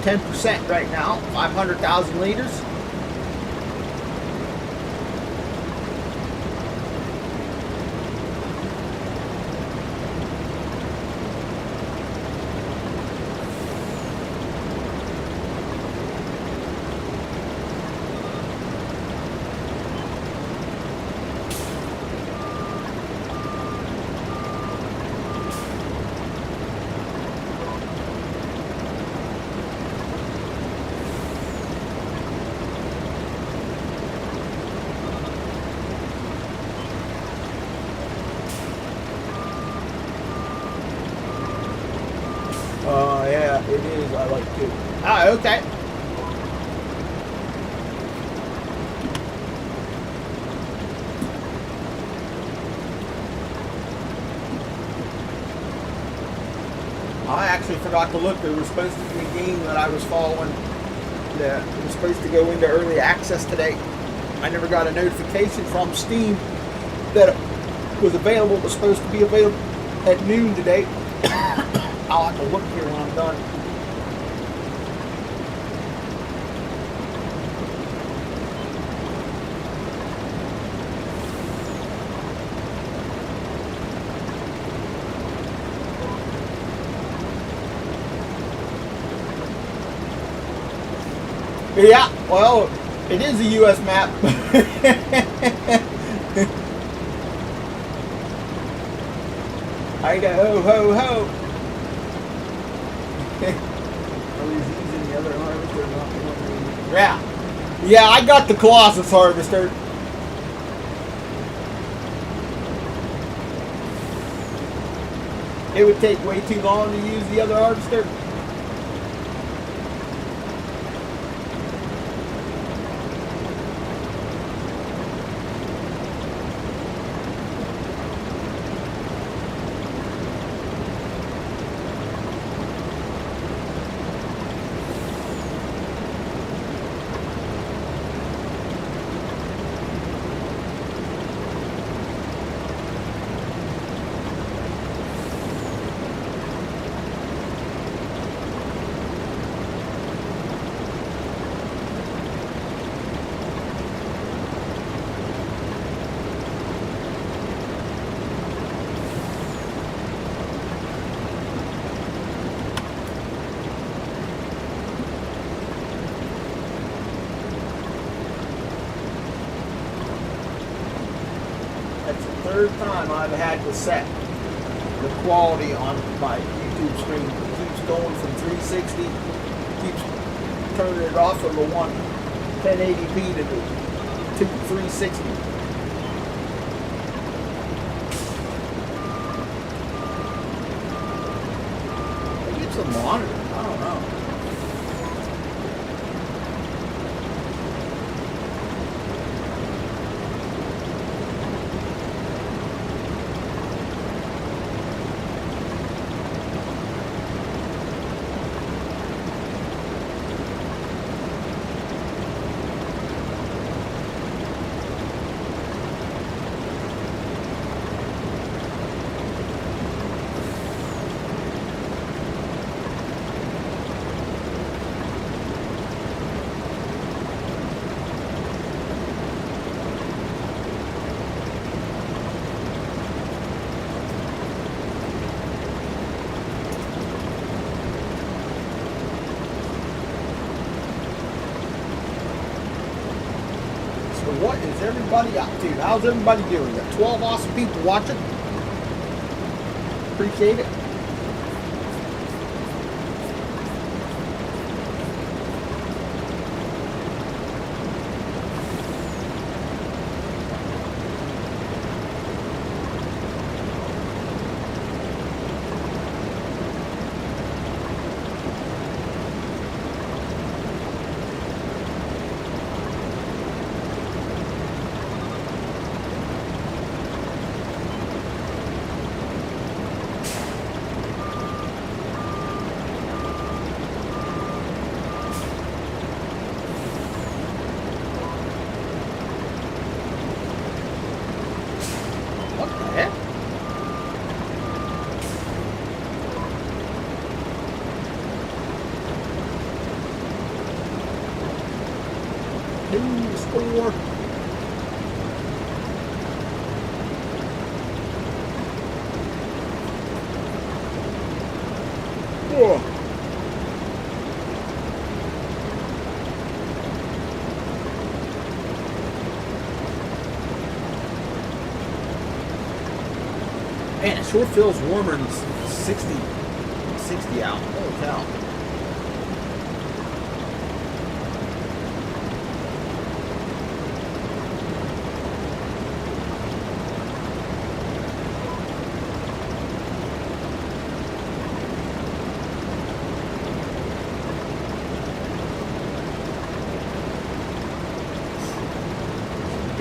At 10% right now, 500,000 liters. Yeah, it is. I like to. Ah, okay. I actually forgot to look. There was supposed to be a game that I was following that was supposed to go into early access today. I never got a notification from Steam that it was available. It was supposed to be available at noon today. I'll have to look here when I'm done. Yeah, well, it is a U.S. map. Idaho, ho, ho. Are we using the other harvester? Not the one? Yeah. Yeah, I got the Colossus harvester. It would take way too long to use the other harvester. Third time I've had to set the quality on my YouTube screen. It keeps going from 360, keeps turning it off of the 1080p to the 360. Maybe it's the monitor. I don't know. What is everybody up to? How's everybody doing? Got 12 awesome people watching. Appreciate it. Score. Whoa. Man, it sure feels warmer than 60 out. Holy cow.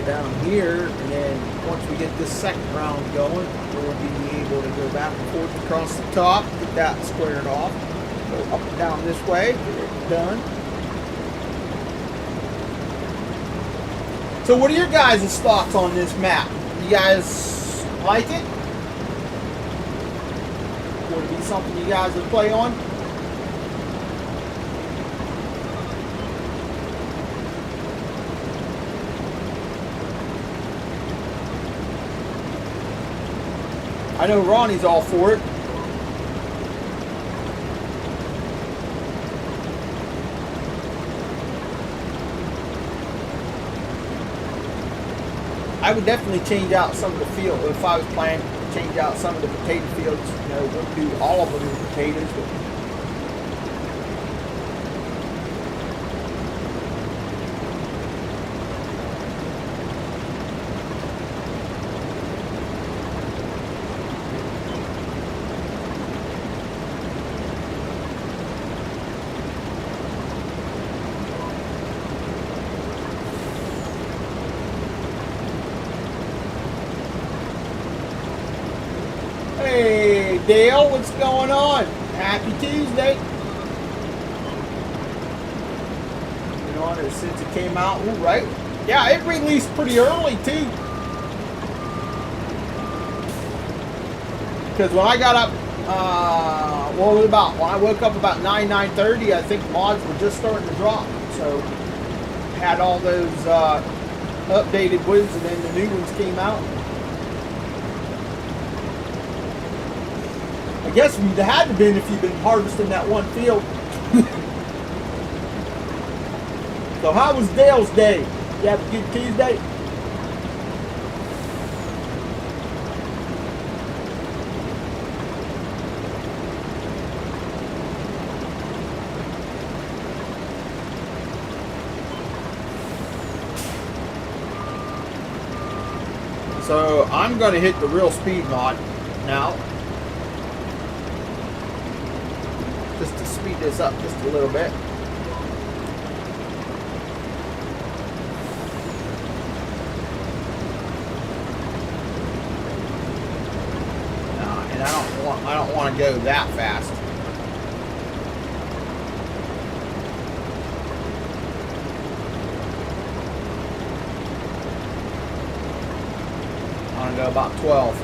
down here, and then once we get this second round going, we'll be able to go back and forth across the top, get that squared off, go up and down this way, get it done. So what are your guys' thoughts on this map? You guys like it? Would it be something you guys would play on? I know Ronnie's all for it. I would definitely change out some of the field if I was planning to change out some of the potato fields. You know, wouldn't do all of them in potatoes, but hey, Dale, what's going on? Happy Tuesday. Been on it since it came out. Ooh, right? Yeah, it released pretty early, too. Because when I got up, well, when I woke up about 9:30, I think mods were just starting to drop. So, had all those updated ones, and then the new ones came out. I guess it had to have been if you've been harvesting that one field. So how was Dale's day? You have a good Tuesday? So I'm going to hit the real speed mod now. Just to speed this up just a little bit. And I don't want to go that fast. I want to go about 12.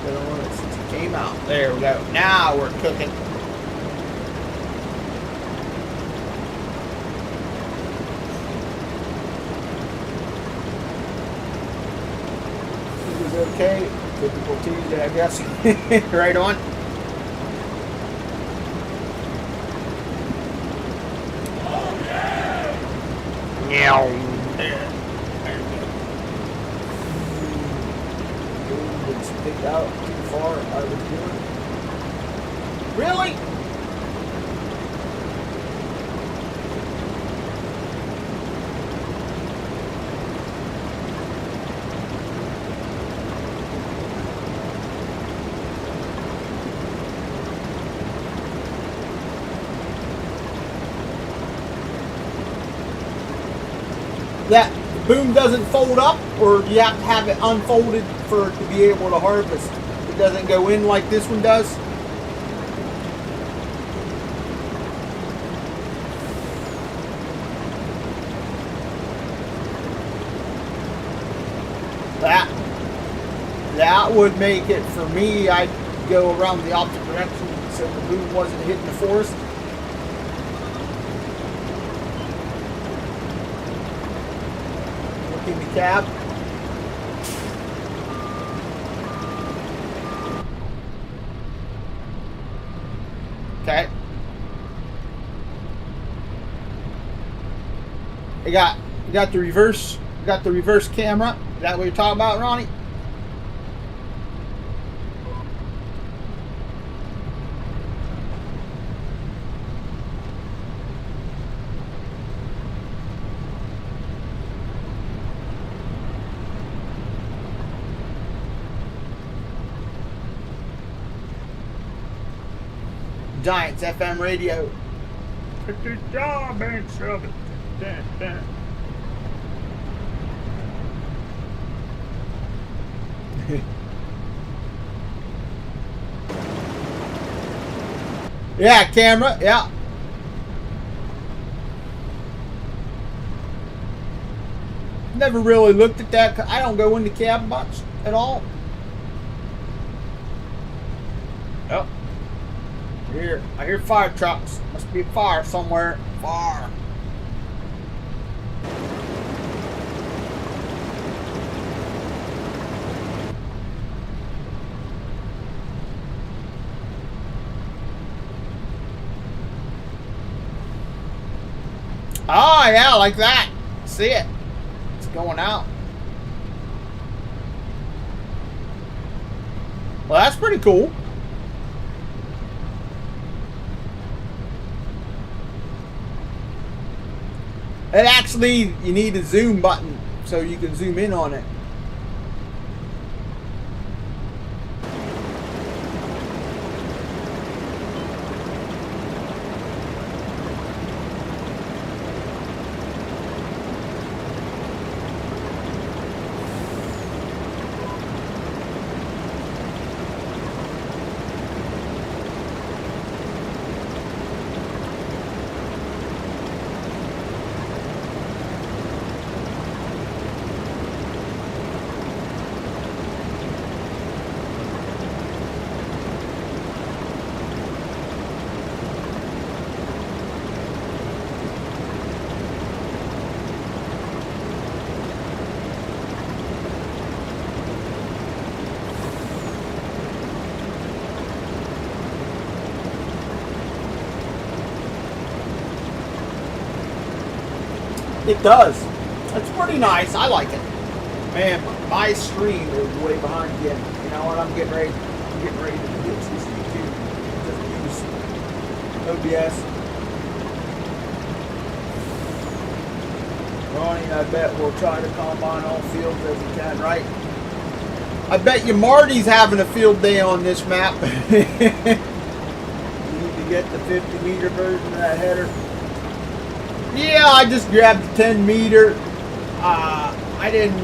Since it came out. There we go. Now we're cooking. It was okay. Typical Tuesday, I guess. Right on. Meow. Didn't stick out too far. I was doing. Really? That boom doesn't fold up, or do you have to have it unfolded for it to be able to harvest? It doesn't go in like this one does. That would make it, for me, I'd go around the opposite direction so the boom wasn't hitting the forest. Working the cab. Okay. You got the reverse camera. Is that what you're talking about, Ronnie? Giants FM radio. Put the job and shove it. Yeah, camera. Yeah. Never really looked at that. I don't go into cab much at all. Oh, I hear fire trucks. Must be a fire somewhere. Fire. Oh yeah, like that. See it. It's going out. Well, that's pretty cool. It actually, you need a zoom button so you can zoom in on it. It does. It's pretty nice. I like it. Man, my screen is way behind again. You know what? I'm getting ready to ditch this YouTube. Just use OBS. Ronnie, I bet we'll try to combine all fields as we can, right? I bet you Marty's having a field day on this map. You need to get the 50-meter version of that header. Yeah, I just grabbed the 10 meter. I didn't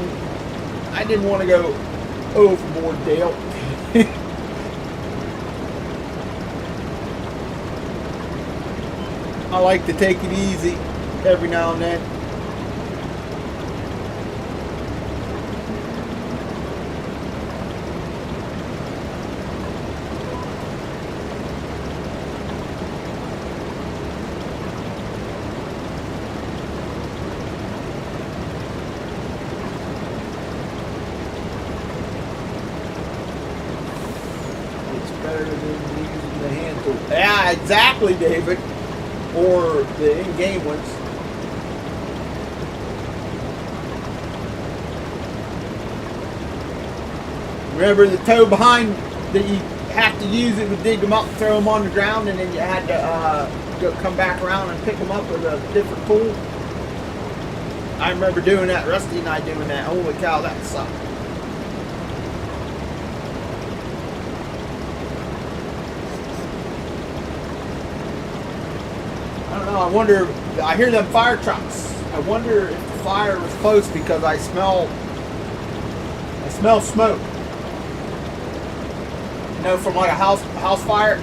want to go overboard, Dale. I like to take it easy every now and then. Yeah, exactly, David. Or the in-game ones. Remember the tow behind that you have to use it to dig them up, throw them on the ground, and then you had to come back around and pick them up with a different tool? I remember doing that. Rusty and I doing that. Holy cow, that sucked. I don't know. I wonder. I hear them fire trucks. I wonder if the fire was close because I smell smoke. You know, from like a house fire.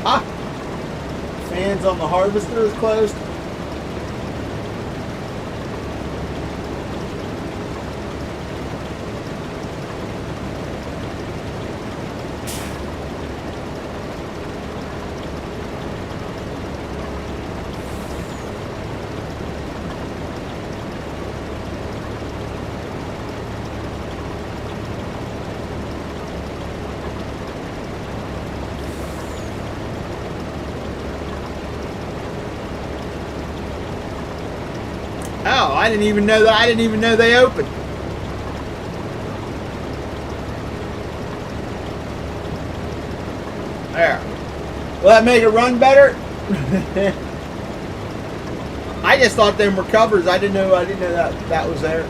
Ah! Fans on the harvester is closed. Oh, I didn't even know that. I didn't even know they opened. There. Will that make it run better? I just thought them were covers. I didn't know that was there.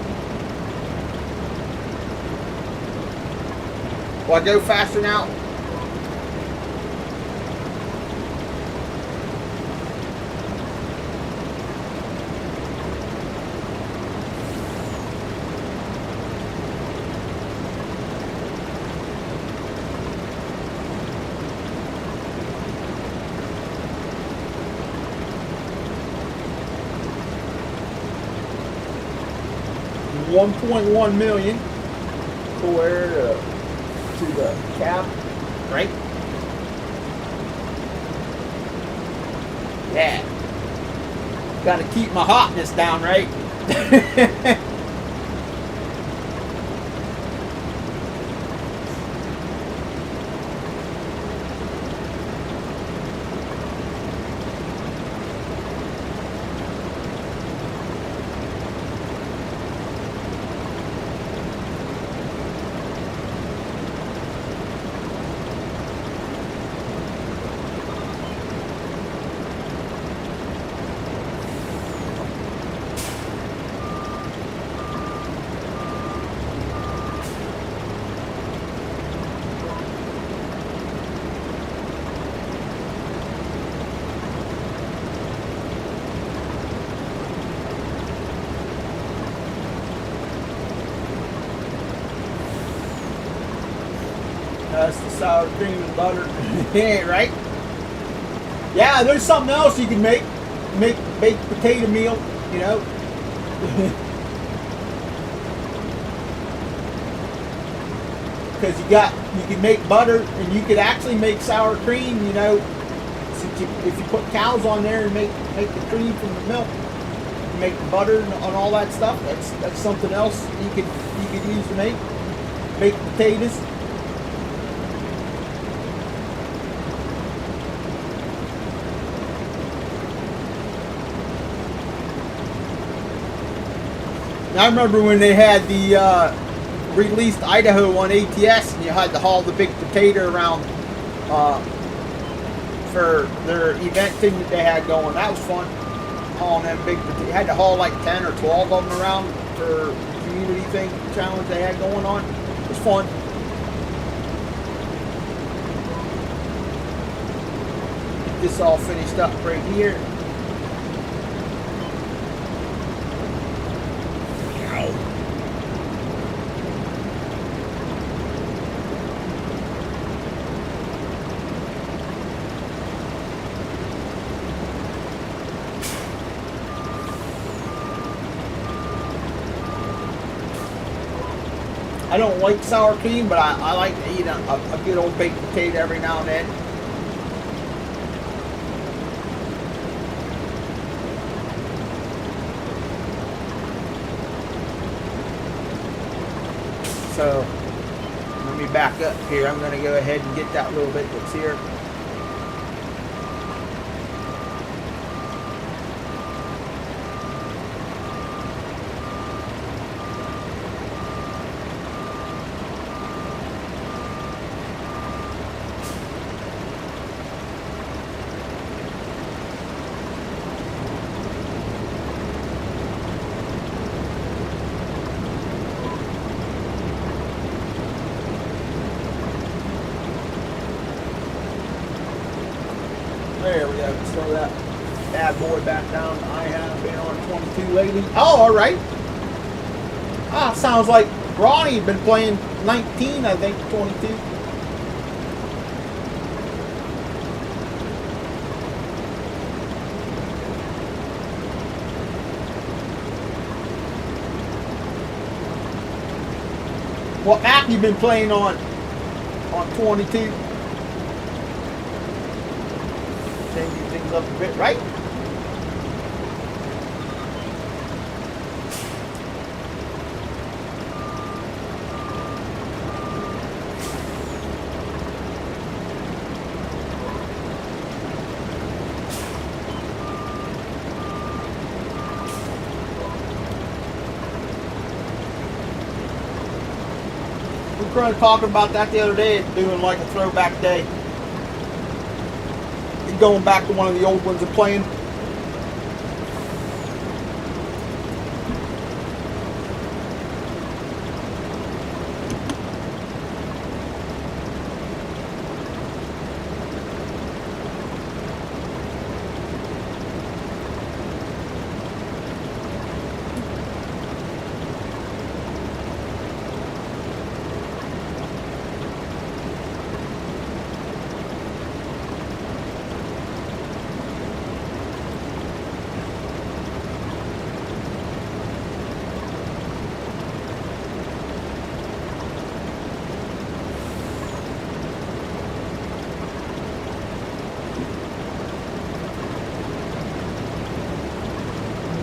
Will I go faster now? $1.1 million to where to the cap, right? Yeah. Got to keep my hotness down, right? That's the sour cream and butter. Yeah, right? Yeah, there's something else you can make. Make baked potato meal, you know. Because you can make butter and you could actually make sour cream, you know. If you put cows on there and make the cream from the milk, make the butter and all that stuff. That's something else you could use to make baked potatoes. I remember when they had the released Idaho on ATS, and you had to haul the big potato around for their event thing that they had going. That was fun, hauling them big potatoes. You had to haul like 10 or 12 of them around for the community thing challenge they had going on. It was fun. Get this all finished up right here. I don't like sour cream, but I like to eat a good old baked potato every now and then. So, let me back up here. I'm going to go ahead and get that little bit that's here. There we go. Throw that bad boy back down. I have been on 22 lately. Oh, all right. Ah, sounds like Ronnie had been playing 19, I think, 22. What map you been playing on 22? Changing things up a bit, right? We were talking about that the other day, doing like a throwback day. Going back to one of the old ones and playing.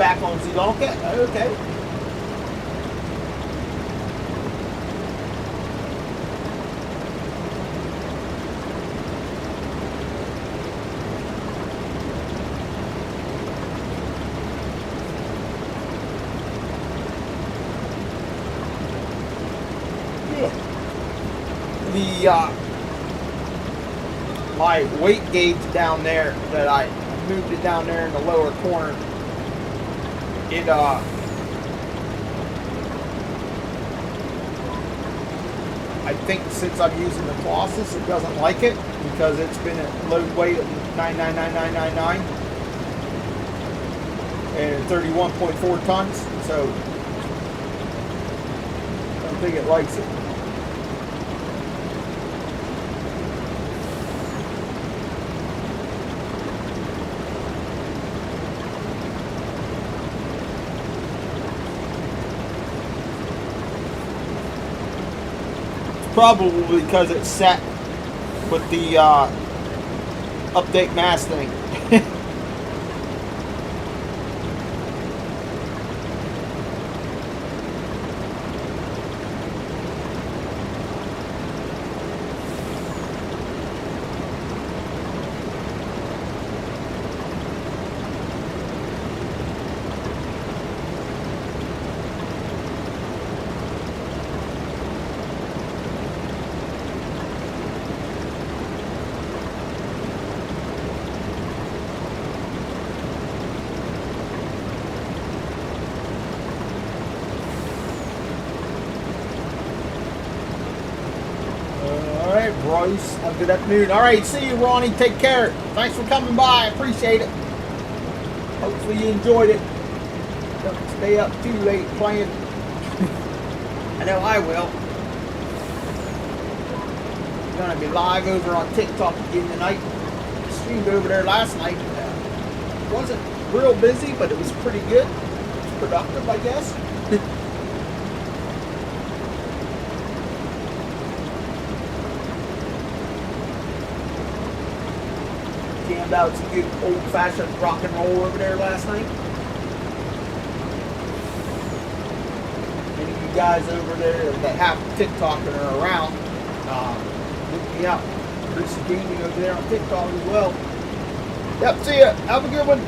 back on Sri Lanka. Okay. My weight gauge down there that I moved it down there in the lower corner. It I think since I'm using the Colossus, it doesn't like it because it's been at load weight of 99999 and 31.4 tons. So I don't think it likes it. Probably because it's set with the update mass thing. Bryce, have a good afternoon. All right, see you, Ronnie. Take care. Thanks for coming by. I appreciate it. Hopefully you enjoyed it. Don't stay up too late playing. I know I will. I'm gonna be live over on TikTok again tonight. Streamed over there last night. Wasn't real busy, but it was pretty good. It was productive, I guess. Jammed out some good old-fashioned rock and roll over there last night. Any of you guys over there that have TikTok and are around, look me up. Bruce Gaming over there on TikTok as well. Yep, see ya. Have a good one.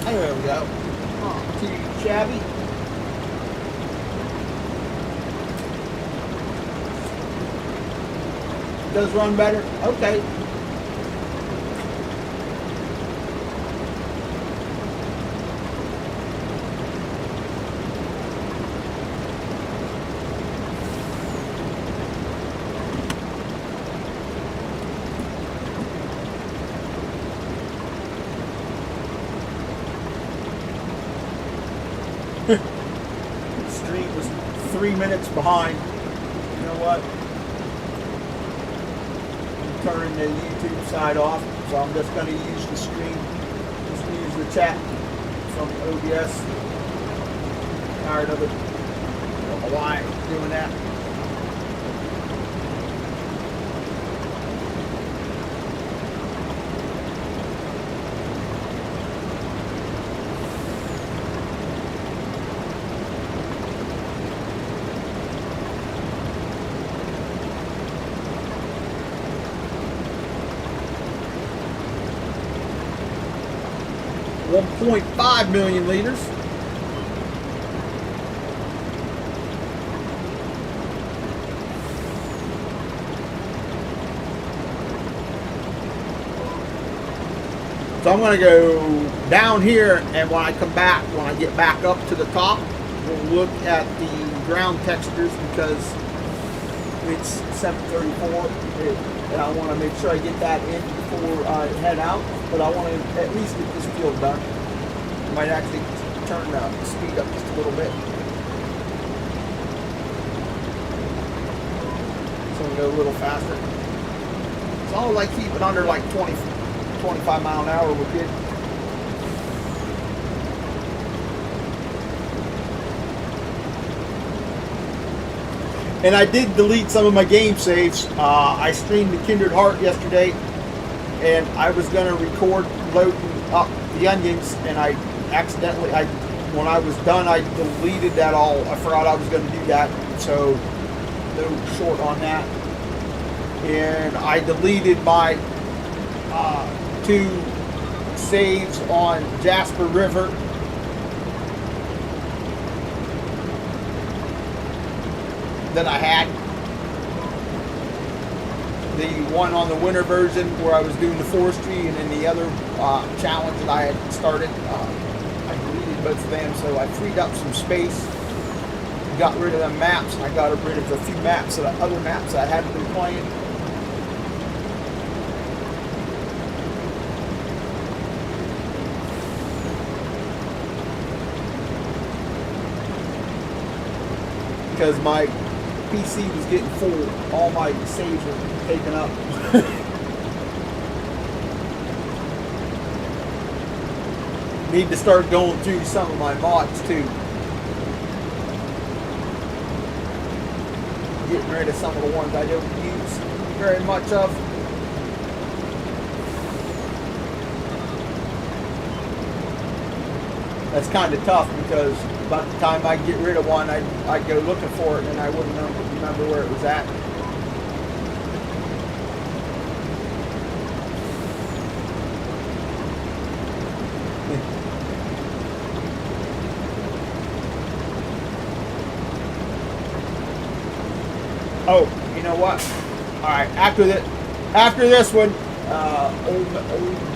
There we go. Oh, too shabby. Does run better? Okay. Stream was 3 minutes behind. You know what? I'm turning the YouTube side off, so I'm just going to use the stream. Just use the chat from OBS. Tired of it. I don't know why I'm doing that. .5 million liters. So I'm going to go down here, and when I come back, when I get back up to the top, we'll look at the ground textures because it's 7:34, and I want to make sure I get that in before I head out. But I want to at least get this field done. I might actually turn the speed up just a little bit. So we go a little faster. As long as I keep it under like 25 mile an hour, we're good. And I did delete some of my game saves. I streamed the Kindred Heart yesterday, and I was going to record loading up the onions, and I accidentally, when I was done, I deleted that all. I forgot I was going to do that, so no short on that. And I deleted my 2 saves on Jasper River. That I had. The one on the winter version where I was doing the forestry, and then the other challenge that I had started, I deleted both of them, so I freed up some space, got rid of the maps, and I got rid of a few maps, other maps that I hadn't been playing. Because my PC was getting full. All my saves were taken up. Need to start going through some of my mods too. Getting rid of some of the ones I don't use very much of. That's kind of tough because by the time I get rid of one, I'd go looking for it and I wouldn't remember where it was at. Oh, you know what? All right, after this one,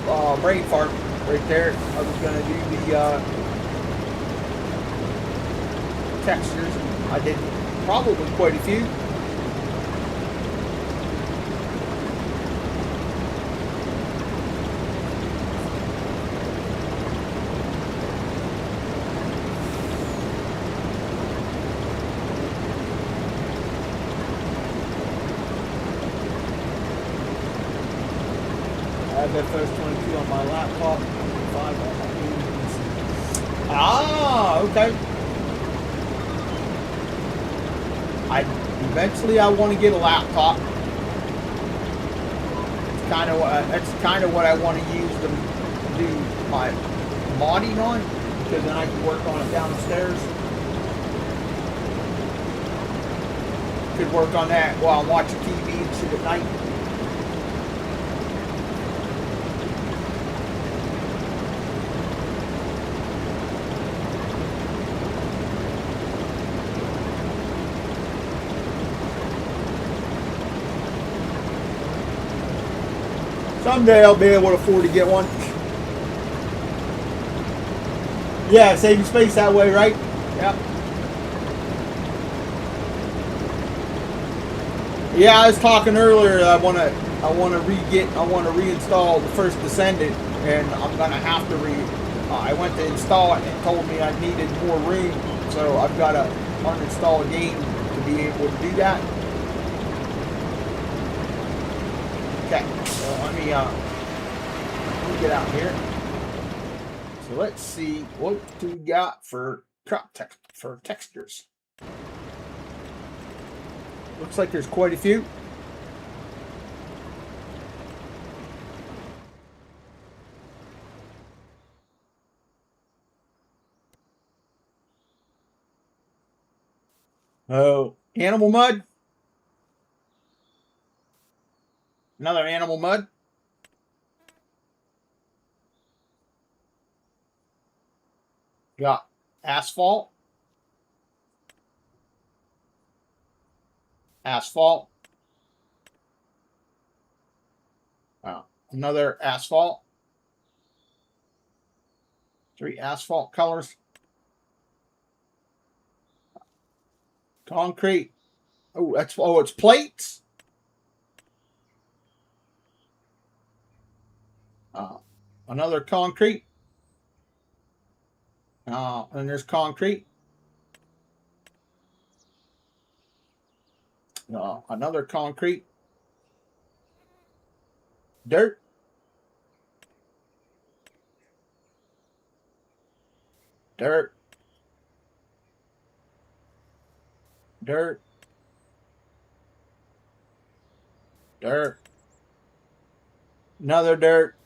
old brain fart right there. I was gonna do the textures. I did probably quite a few. I have FS25 on my laptop, 25 on my PC. Ah, okay. Eventually I want to get a laptop. That's kind of what I want to use to do my modding on, because then I can work on it downstairs. Could work on that while I'm watching TV and shit at night. Someday I'll be able to afford to get one. Yeah, saving space that way, right? Yep. Yeah, I was talking earlier. I want to reinstall the first Descendant, and I'm gonna have to I went to install it and it told me I needed more room, so I've got to uninstall a game to be able to do that. Okay, so let me get out here. So let's see what do we got for textures. Looks like there's quite a few. Oh, animal mud. Another animal mud. Got asphalt. Asphalt. Another asphalt. 3 asphalt colors. Concrete. Oh, it's plates. Another concrete. And there's concrete. Another concrete. Dirt. Dirt. Dirt. Dirt. Another dirt.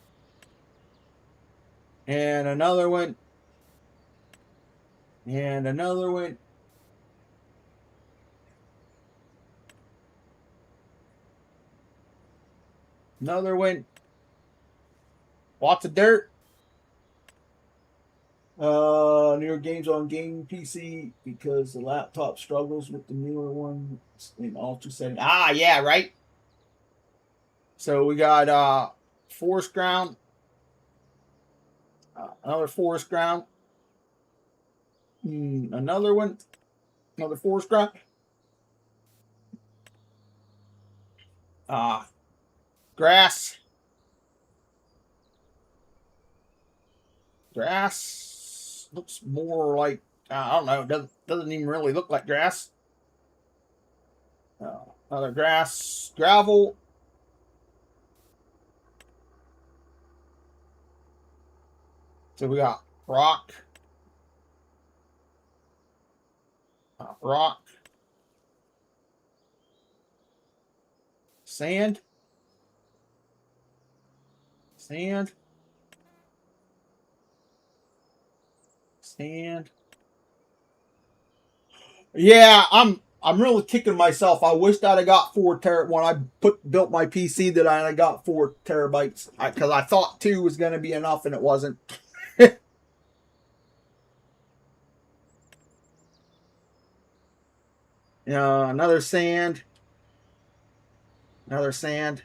And another one. And another one. Another one. Lots of dirt. Newer games on game PC because the laptop struggles with the newer one in ultra setting. Ah, yeah, right. So we got forest ground. Another forest ground. Another one. Another forest ground. Grass. Grass looks more like, I don't know, doesn't even really look like grass. Another grass. Gravel. So we got rock. Rock. Sand. Sand. Sand. Yeah, I'm really kicking myself. I wished I'd have got 4 terabytes when I built my PC. That I got 4 terabytes because I thought 2 was going to be enough and it wasn't. Another sand. Another sand.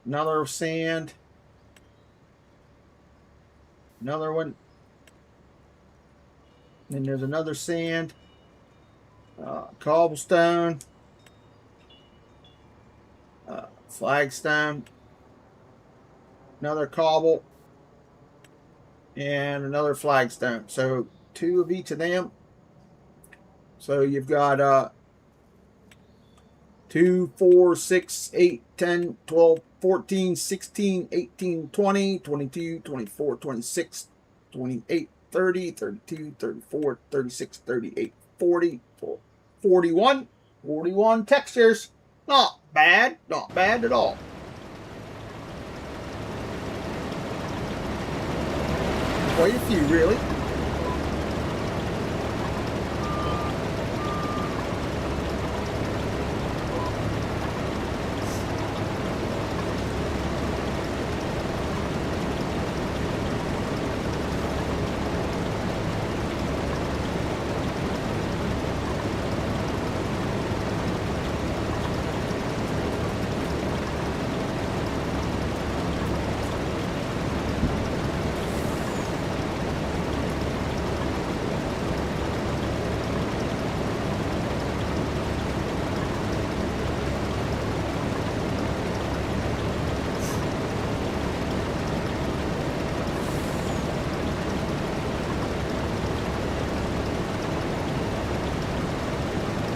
Another sand. Another one. Then there's another sand. Cobblestone. Flagstone. Another cobble. And another flagstone. So 2 of each of them. So you've got 2, 4, 6, 8, 10, 12, 14, 16, 18, 20, 22, 24, 26, 28, 30, 32, 34, 36, 38, 40, 41. 41 textures. Not bad. Not bad at all. Quite a few, really.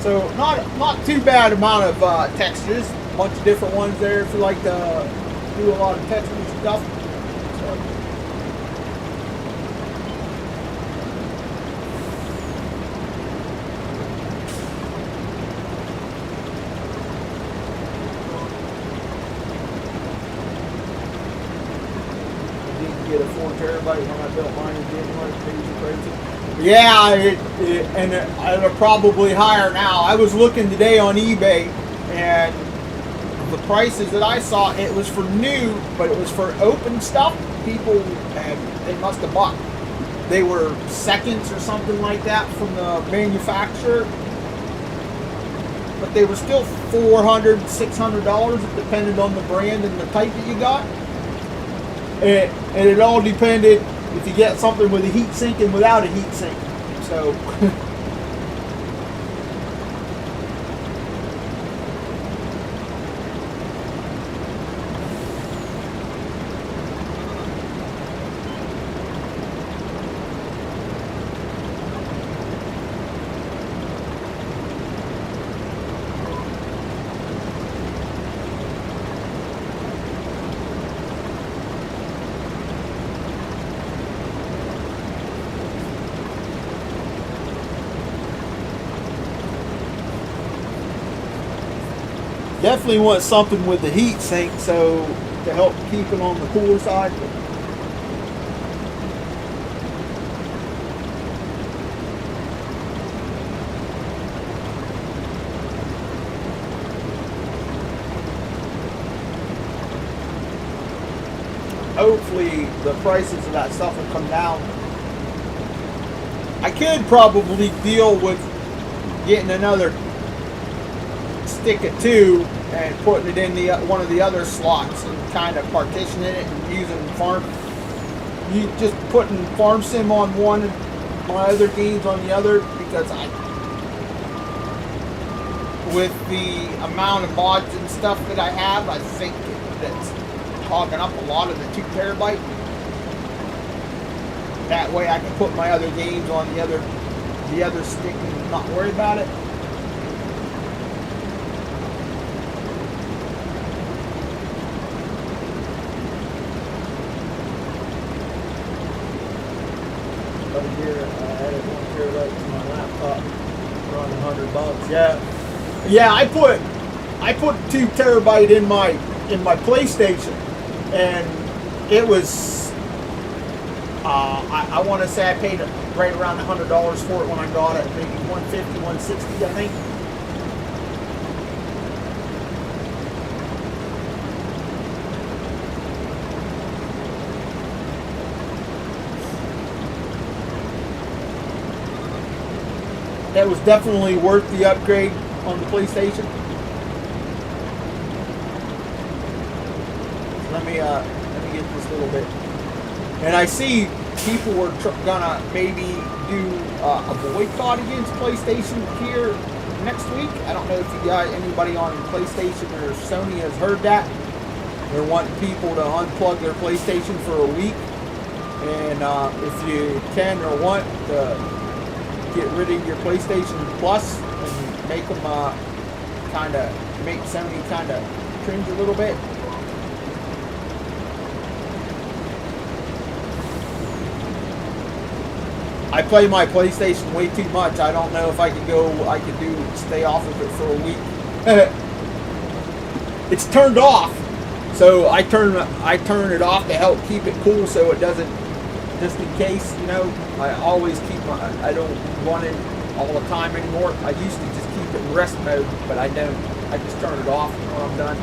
So not too bad amount of textures. A bunch of different ones there if you like to do a lot of texture stuff. So. I didn't get a 4 terabyte when I built mine in January. Crazy. Yeah, and they're probably higher now. I was looking today on eBay, and the prices that I saw, it was for new, but it was for open stuff. People, they must have bought. They were seconds or something like that from the manufacturer, but they were still $400, $600. It depended on the brand and the type that you got. And it all depended if you get something with a heat sink and without a heat sink. So definitely want something with the heat sink, so to help keep it on the cooler side. Hopefully the prices of that stuff will come down. I could probably deal with getting another stick of 2 and putting it in the one of the other slots and kind of partitioning it and using you just putting farm sim on one and my other games on the other, because with the amount of mods and stuff that I have, I think that's hogging up a lot of the 2 terabyte. That way I can put my other games on the other stick and not worry about it. Over here, I added 1 terabyte to my laptop, around $100. Yeah, I put 2 terabyte in my PlayStation, and it was I want to say I paid right around $100 for it when I got it, maybe $150, $160, I think. That was definitely worth the upgrade on the PlayStation. Let me get this a little bit. And I see people were gonna maybe do a boycott against PlayStation here next week. I don't know if you guys, anybody on PlayStation or Sony has heard that. They're wanting people to unplug their PlayStation for a week, and if you can or want to get rid of your PlayStation Plus and make them make Sony kind of cringe a little bit. I play my PlayStation way too much. I don't know if I could stay off of it for a week. It's turned off, so I turn it off to help keep it cool, so it doesn't, just in case, you know. I always keep I don't run it all the time anymore. I used to just keep it in rest mode, but I don't. I just turn it off when I'm done.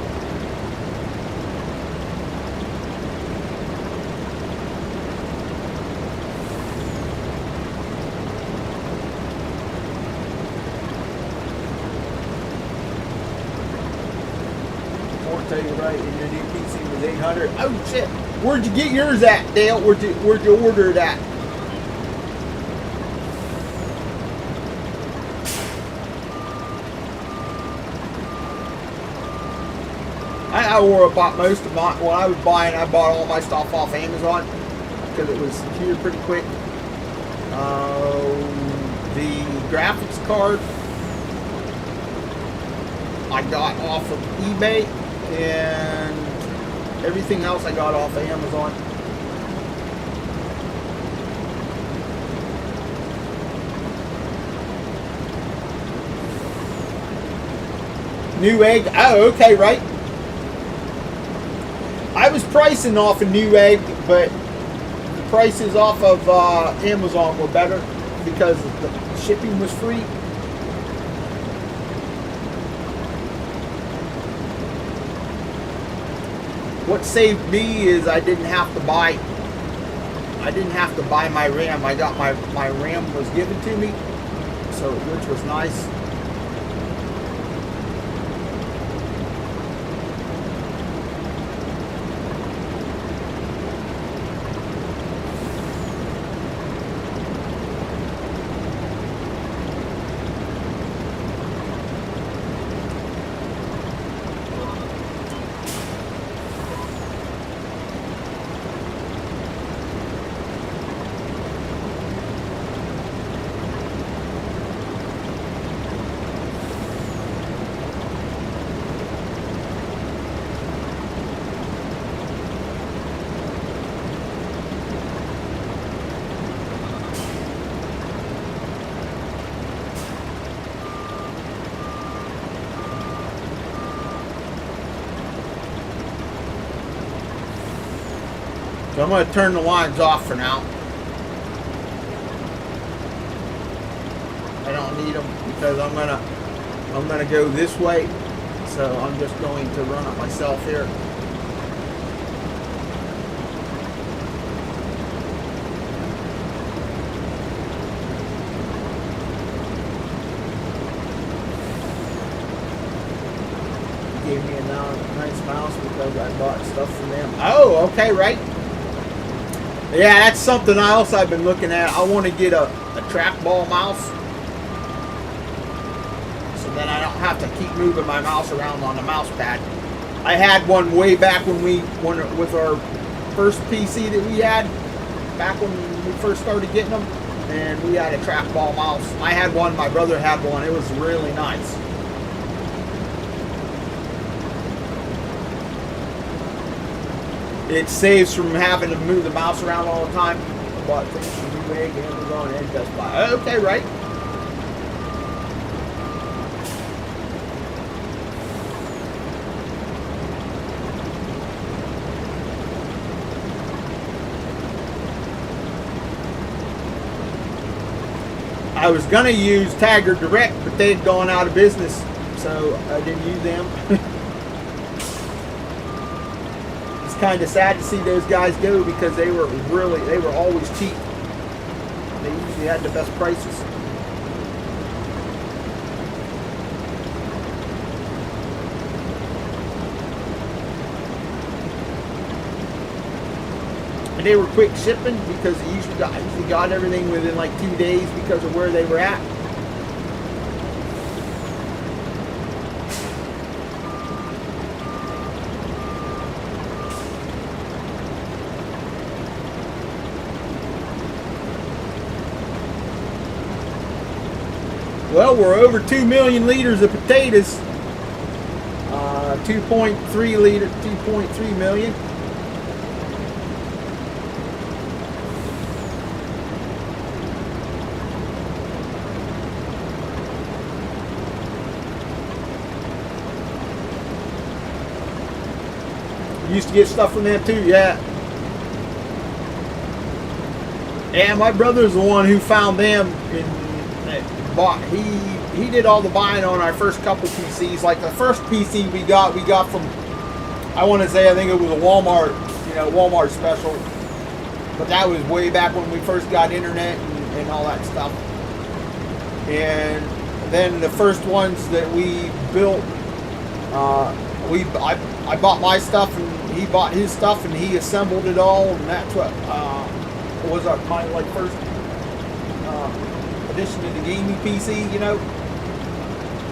Right, and your new PC was 800. Oh shit! Where'd you get yours at, Dale? Where'd you order it at? I bought most of my, when I was buying, I bought all my stuff off Amazon because it was here pretty quick. The graphics card I got off of eBay, and everything else I got off of Amazon. Newegg. Oh, okay, right. I was pricing off of Newegg, but the prices off of Amazon were better because the shipping was free. What saved me is I didn't have to buy my RAM. I got my RAM was given to me, so which was nice. So I'm going to turn the lines off for now. I don't need them because I'm gonna go this way. So I'm just going to run it myself here. Gave me a nice mouse because I bought stuff from them. Oh, okay, right. Yeah, that's something else I've been looking at. I want to get a trackball mouse. So then I don't have to keep moving my mouse around on the mouse pad. I had one way back when with our first PC that we had, back when we first started getting them, and we had a trackball mouse. I had one, my brother had one. It was really nice. It saves from having to move the mouse around all the time. I bought things from Newegg, Amazon, and Best Buy. Okay, right. I was going to use Tagger Direct, but they'd gone out of business, so I didn't use them. It's kind of sad to see those guys go because they were always cheap. They usually had the best prices. And they were quick shipping because I usually got everything within like 2 days because of where they were at. Well, we're over 2 million liters of potatoes. 2.3 million. Used to get stuff from them too, yeah. Yeah, my brother's the one who found them and bought. He did all the buying on our first couple PCs. Like the first PC we got from, I want to say, I think it was a Walmart, Walmart special. But that was way back when we first got internet and all that stuff. And then the first ones that we built, I bought my stuff and he bought his stuff and he assembled it all, and that's what was my first addition to the gaming PC.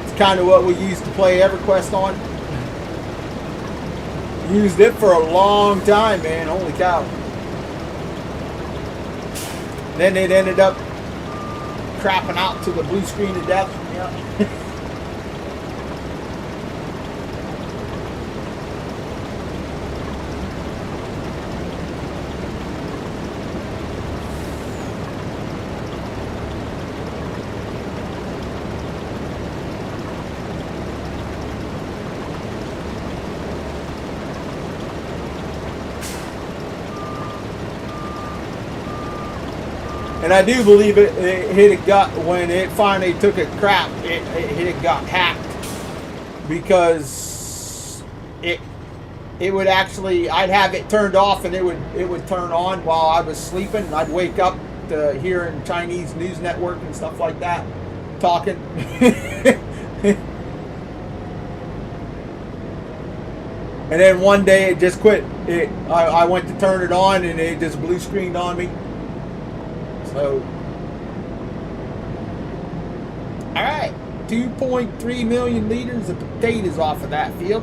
It's kind of what we used to play EverQuest on. Used it for a long time, man. Holy cow! Then it ended up crapping out to the blue screen of death. Yeah. And I do believe it hit a gut when it finally took a crap. It had got hacked because it would actually, I'd have it turned off and it would turn on while I was sleeping. I'd wake up to hearing Chinese news network and stuff like that talking. And then one day it just quit. I went to turn it on and it just blue screened on me. So, alright, 2.3 million liters of potatoes off of that field.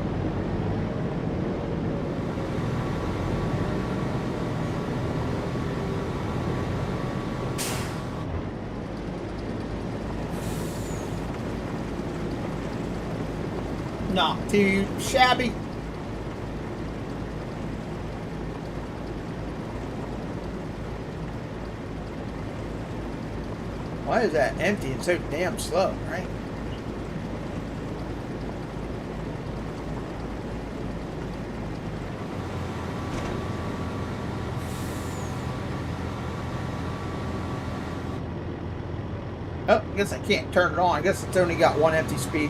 Not too shabby. Why is that empty and so damn slow, right? Oh, I guess I can't turn it on. I guess it's only got one empty speed.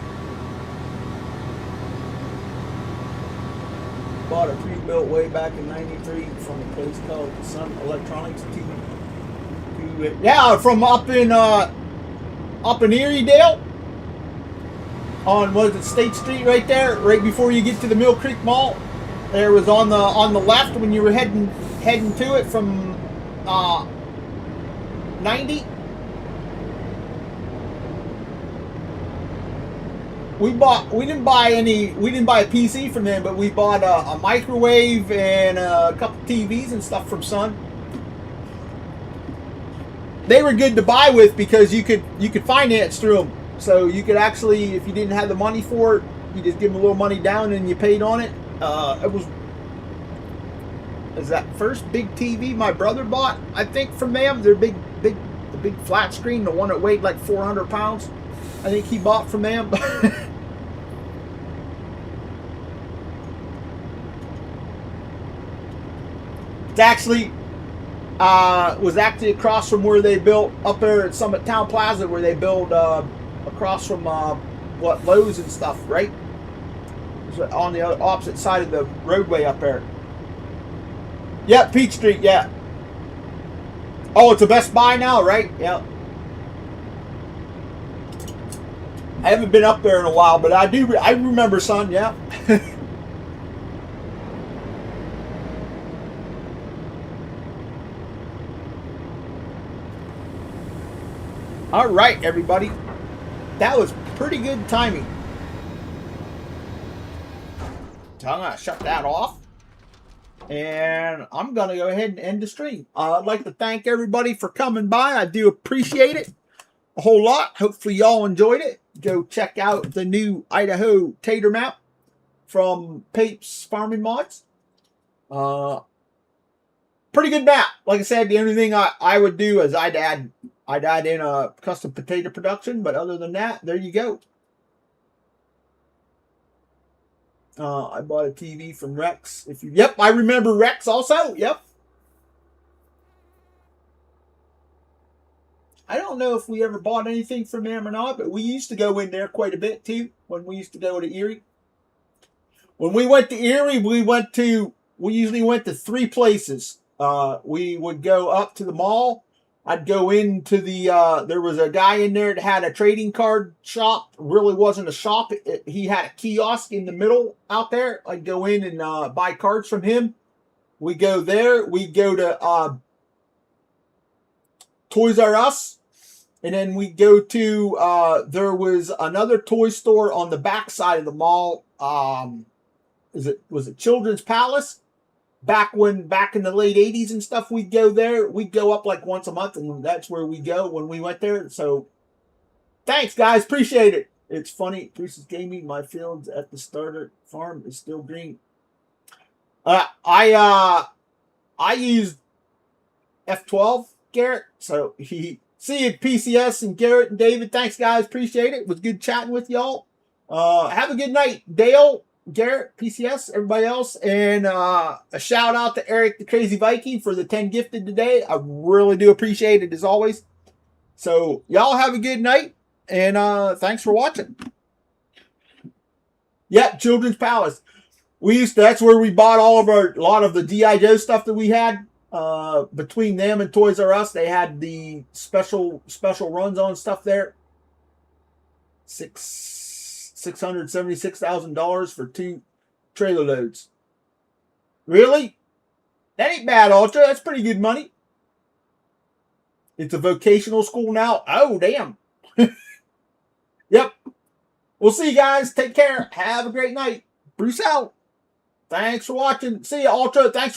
Bought a pre-built way back in '93 from a place called Sun Electronics. Yeah, from up in Eriedale on was it State Street right there, right before you get to the Mill Creek Mall. There was on the left when you were heading to it from 90. We didn't buy a PC from them, but we bought a microwave and a couple TVs and stuff from Sun. They were good to buy with because you could finance through them. So you could actually, if you didn't have the money for it, you just give them a little money down and you paid on it. It was that first big TV my brother bought, I think, from them. Their the big flat screen, the one that weighed like 400 pounds. I think he bought from them. It's actually was actually across from where they built up there at Summit Town Plaza, where they build across from what Lowe's and stuff, right? It was on the opposite side of the roadway up there. Yeah, Peach Street. Yeah. Oh, it's a Best Buy now, right? Yeah. I haven't been up there in a while, but I remember, son. Yeah. All right, everybody. That was pretty good timing. So I'm gonna shut that off, and I'm gonna go ahead and end the stream. I'd like to thank everybody for coming by. I do appreciate it a whole lot. Hopefully y'all enjoyed it. Go check out the new Idaho Tater map from Pape's Farming Mods. Pretty good map. Like I said, the only thing I would do is I'd add in a custom potato production, but other than that, there you go. I bought a TV from Rex. Yep, I remember Rex also. Yep. I don't know if we ever bought anything from them or not, but we used to go in there quite a bit too when we used to go to Erie. When we went to Erie, we usually went to three places. We would go up to the mall. I'd go into there was a guy in there that had a trading card shop. Really wasn't a shop. He had a kiosk in the middle out there. I'd go in and buy cards from him. We go there. We go to Toys R Us. And then we go to, there was another toy store on the back side of the mall. Was it Children's Palace? Back in the late 80s and stuff, we'd go there. We'd go up like once a month, and that's where we go when we went there. So thanks, guys. Appreciate it. It's funny. Bruce's Gaming, my fields at the starter farm is still green. I used F12, Garrett. So see you, PCS and Garrett and David. Thanks, guys. Appreciate it. It was good chatting with y'all. Have a good night, Dale, Garrett, PCS, everybody else. And a shout out to Eric the Crazy Viking for the 10 gifted today. I really do appreciate it as always. So y'all have a good night, and thanks for watching. Yep, Children's Palace. That's where we bought a lot of the G.I. Joe stuff that we had. Between them and Toys R Us, they had the special runs on stuff there. $676,000 for 2 trailer loads. Really? That ain't bad, Ultra. That's pretty good money. It's a vocational school now. Oh, damn. Yep. We'll see you guys. Take care. Have a great night. Bruce out. Thanks for watching. See you, Ultra. Thanks for